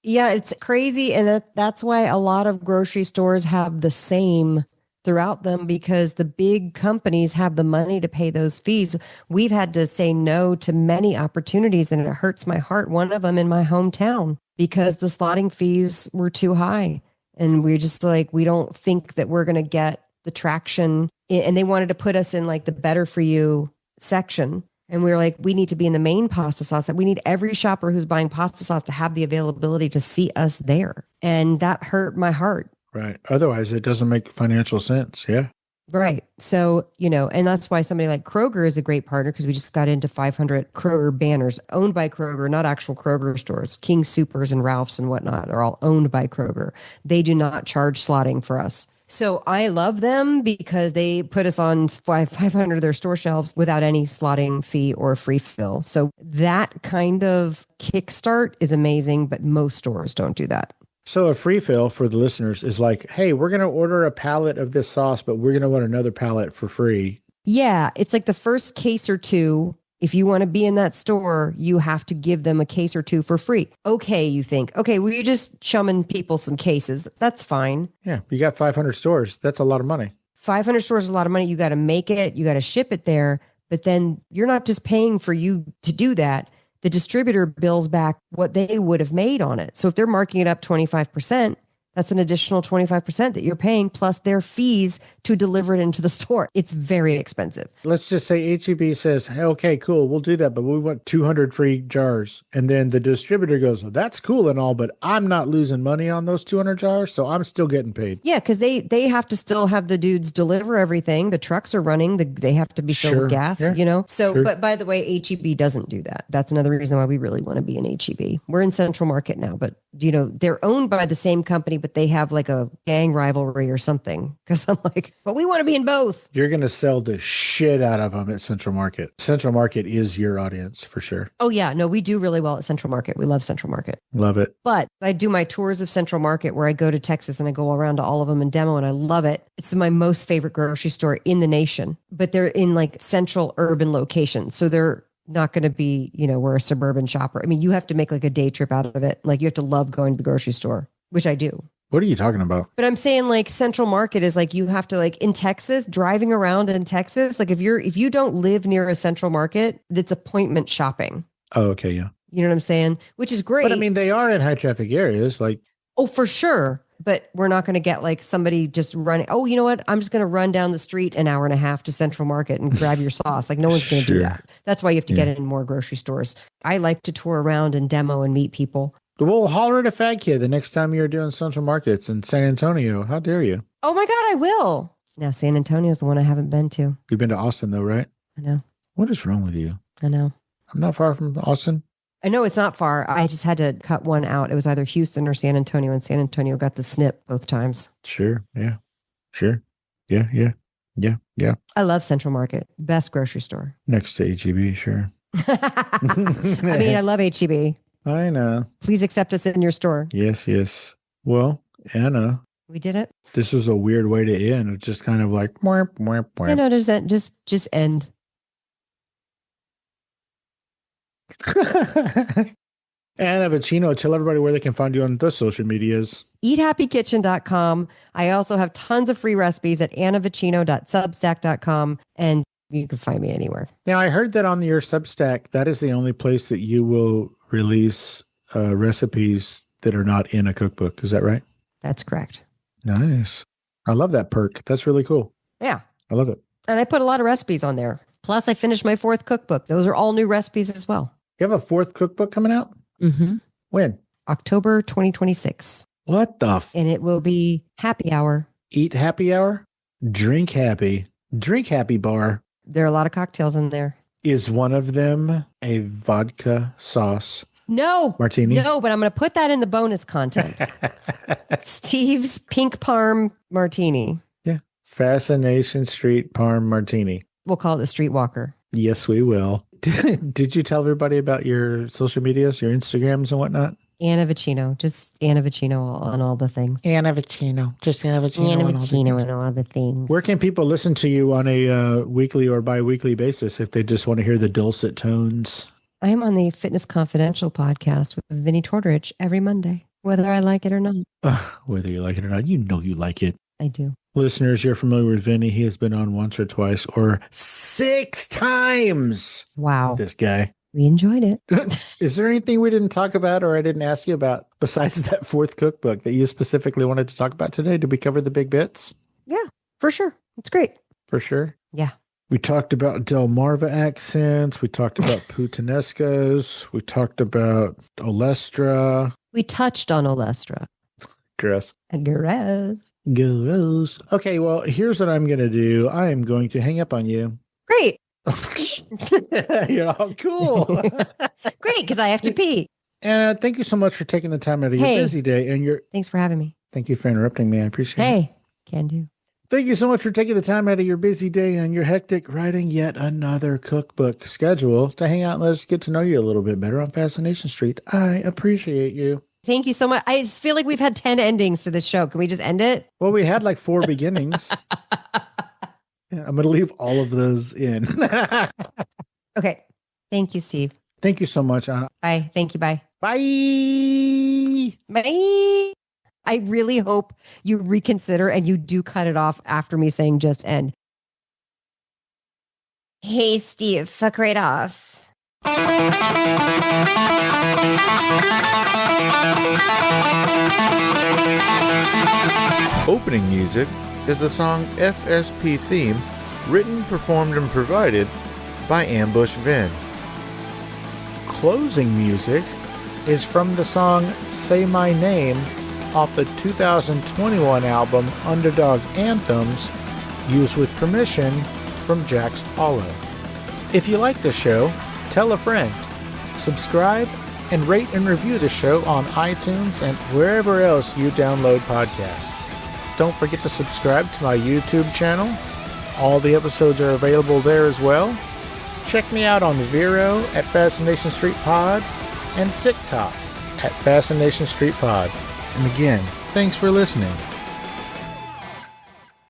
Yeah, it's crazy. And that's why a lot of grocery stores have the same throughout them, because the big companies have the money to pay those fees. We've had to say no to many opportunities, and it hurts my heart. One of them in my hometown, because the slotting fees were too high. And we're just like, we don't think that we're going to get the traction. And they wanted to put us in like the better for you section. And we were like, we need to be in the main pasta sauce. We need every shopper who's buying pasta sauce to have the availability to see us there. And that hurt my heart. Right. Otherwise, it doesn't make financial sense. Yeah. Right. So, and that's why somebody like Kroger is a great partner, because we just got into 500 Kroger banners owned by Kroger, not actual Kroger stores. King Soopers and Ralph's and whatnot are all owned by Kroger. They do not charge slotting for us. So I love them because they put us on 500 of their store shelves without any slotting fee or free fill. So that kind of kickstart is amazing, but most stores don't do that. So a free fill for the listeners is like, hey, we're going to order a pallet of this sauce, but we're going to want another pallet for free. Yeah, it's like the first case or two. If you want to be in that store, you have to give them a case or two for free. Okay, you think, okay, well, you're just chumming people some cases. That's fine. Yeah, you got 500 stores. That's a lot of money. 500 stores is a lot of money. You got to make it. You got to ship it there. But then you're not just paying for you to do that. The distributor bills back what they would have made on it. So if they're marking it up 25%, that's an additional 25% that you're paying plus their fees to deliver it into the store. It's very expensive. Let's just say H-E-B says, hey, okay, cool, we'll do that, but we want 200 free jars. And then the distributor goes, well, that's cool and all, but I'm not losing money on those 200 jars, so I'm still getting paid. Yeah, because they have to still have the dudes deliver everything. The trucks are running. They have to be filled with gas, So, But by the way, H-E-B doesn't do that. That's another reason why we really want to be in H-E-B. We're in Central Market now, but, they're owned by the same company, but they have like a gang rivalry or something. Because I'm like, but we want to be in both. You're going to sell the shit out of them at Central Market. Central Market is your audience for sure. Oh, yeah. No, we do really well at Central Market. We love Central Market. Love it. But I do my tours of Central Market where I go to Texas and I go around to all of them and demo, and I love it. It's my most favorite grocery store in the nation, but they're in like central urban locations. So they're not going to be, we're a suburban shopper. I mean, you have to make like a day trip out of it. Like you have to love going to the grocery store, which I do. What are you talking about? But I'm saying like Central Market is like you have to like in Texas, driving around in Texas, like if you don't live near a Central Market, it's appointment shopping. Oh, okay, yeah. You know what I'm saying? Which is great. But I mean, they are in high traffic areas. Like, oh, for sure. But we're not going to get like somebody just running. Oh, you know what? I'm just going to run down the street an hour and a half to Central Market and grab your sauce. Like no one's going to do that. That's why you have to get it in more grocery stores. I like to tour around and demo and meet people. Well, holler at a fat kid the next time you're doing Central Markets in San Antonio. How dare you? Oh my God, I will. Now, San Antonio is the one I haven't been to. You've been to Austin though, right? I know. What is wrong with you? I know. I'm not far from Austin. I know it's not far. I just had to cut one out. It was either Houston or San Antonio, and San Antonio got the snip both times. Sure. Yeah. Sure. Yeah. I love Central Market. Best grocery store. Next to H-E-B, sure. I mean, I love H-E-B. I know. Please accept us in your store. Yes. Well, Anna. We did it. This was a weird way to end. It's just kind of like, No, just end. Anna Vocino, tell everybody where they can find you on the social medias. EatHappyKitchen.com. I also have tons of free recipes at annavocino.substack.com, and you can find me anywhere. Now, I heard that on your Substack, that is the only place that you will release recipes that are not in a cookbook. Is that right? That's correct. Nice. I love that perk. That's really cool. Yeah. I love it. And I put a lot of recipes on there. Plus, I finished my 4th cookbook. Those are all new recipes as well. You have a 4th cookbook coming out? Mm-hmm. When? October 2026. What the And it will be happy hour. Eat happy hour? Drink happy. Drink happy bar. There are a lot of cocktails in there. Is one of them a vodka sauce? No. Martini? No, but I'm going to put that in the bonus content. Steve's Pink Parm Martini. Yeah. Fascination Street Parm Martini. We'll call it the Streetwalker. Yes, we will. Did you tell everybody about your social medias, your Instagrams and whatnot? Anna Vocino. Just Anna Vocino on all the things. Anna Vocino. Just Anna Vocino. Anna Vocino on all the things. Where can people listen to you on a weekly or bi-weekly basis if they just want to hear the dulcet tones? I am on the Fitness Confidential podcast with Vinnie Tortorich every Monday, whether I like it or not. Whether you like it or not, you know you like it. I do. Listeners, you're familiar with Vinnie. He has been on once or twice or 6 times. Wow. This guy. We enjoyed it. Is there anything we didn't talk about or I didn't ask you about besides that 4th cookbook that you specifically wanted to talk about today? Did we cover the big bits? Yeah, for sure. It's great. For sure? Yeah. We talked about Delmarva accents. We talked about puttanescas. We talked about Olestra. We touched on Olestra. Gross. Gross. Gross. Okay, well, here's what I'm going to do. I am going to hang up on you. Great. You're all cool. Great, because I have to pee. And thank you so much for taking the time out of your busy day. And thanks for having me. Thank you for interrupting me. I appreciate it. Hey, Can do. Thank you so much for taking the time out of your busy day and your hectic writing yet another cookbook schedule to hang out and let us get to know you a little bit better on Fascination Street. I appreciate you. Thank you so much. I just feel like we've had 10 endings to this show. Can we just end it? Well, we had like 4 beginnings. Yeah, I'm going to leave all of those in. Okay. Thank you, Steve. Thank you so much, Anna. Bye. Thank you. Bye. Bye. Bye. I really hope you reconsider and you do cut it off after me saying just end. Hey, Steve, fuck right off. Opening music is the song FSP Theme, written, performed, and provided by Ambush Vin. Closing music is from the song Say My Name off the 2021 album Underdog Anthems, used with permission from Jack's Hollow. If you like the show, tell a friend. Subscribe and rate and review the show on iTunes and wherever else you download podcasts. Don't forget to subscribe to my YouTube channel. All the episodes are available there as well. Check me out on Vero at Fascination Street Pod and TikTok at Fascination Street Pod. And again, thanks for listening.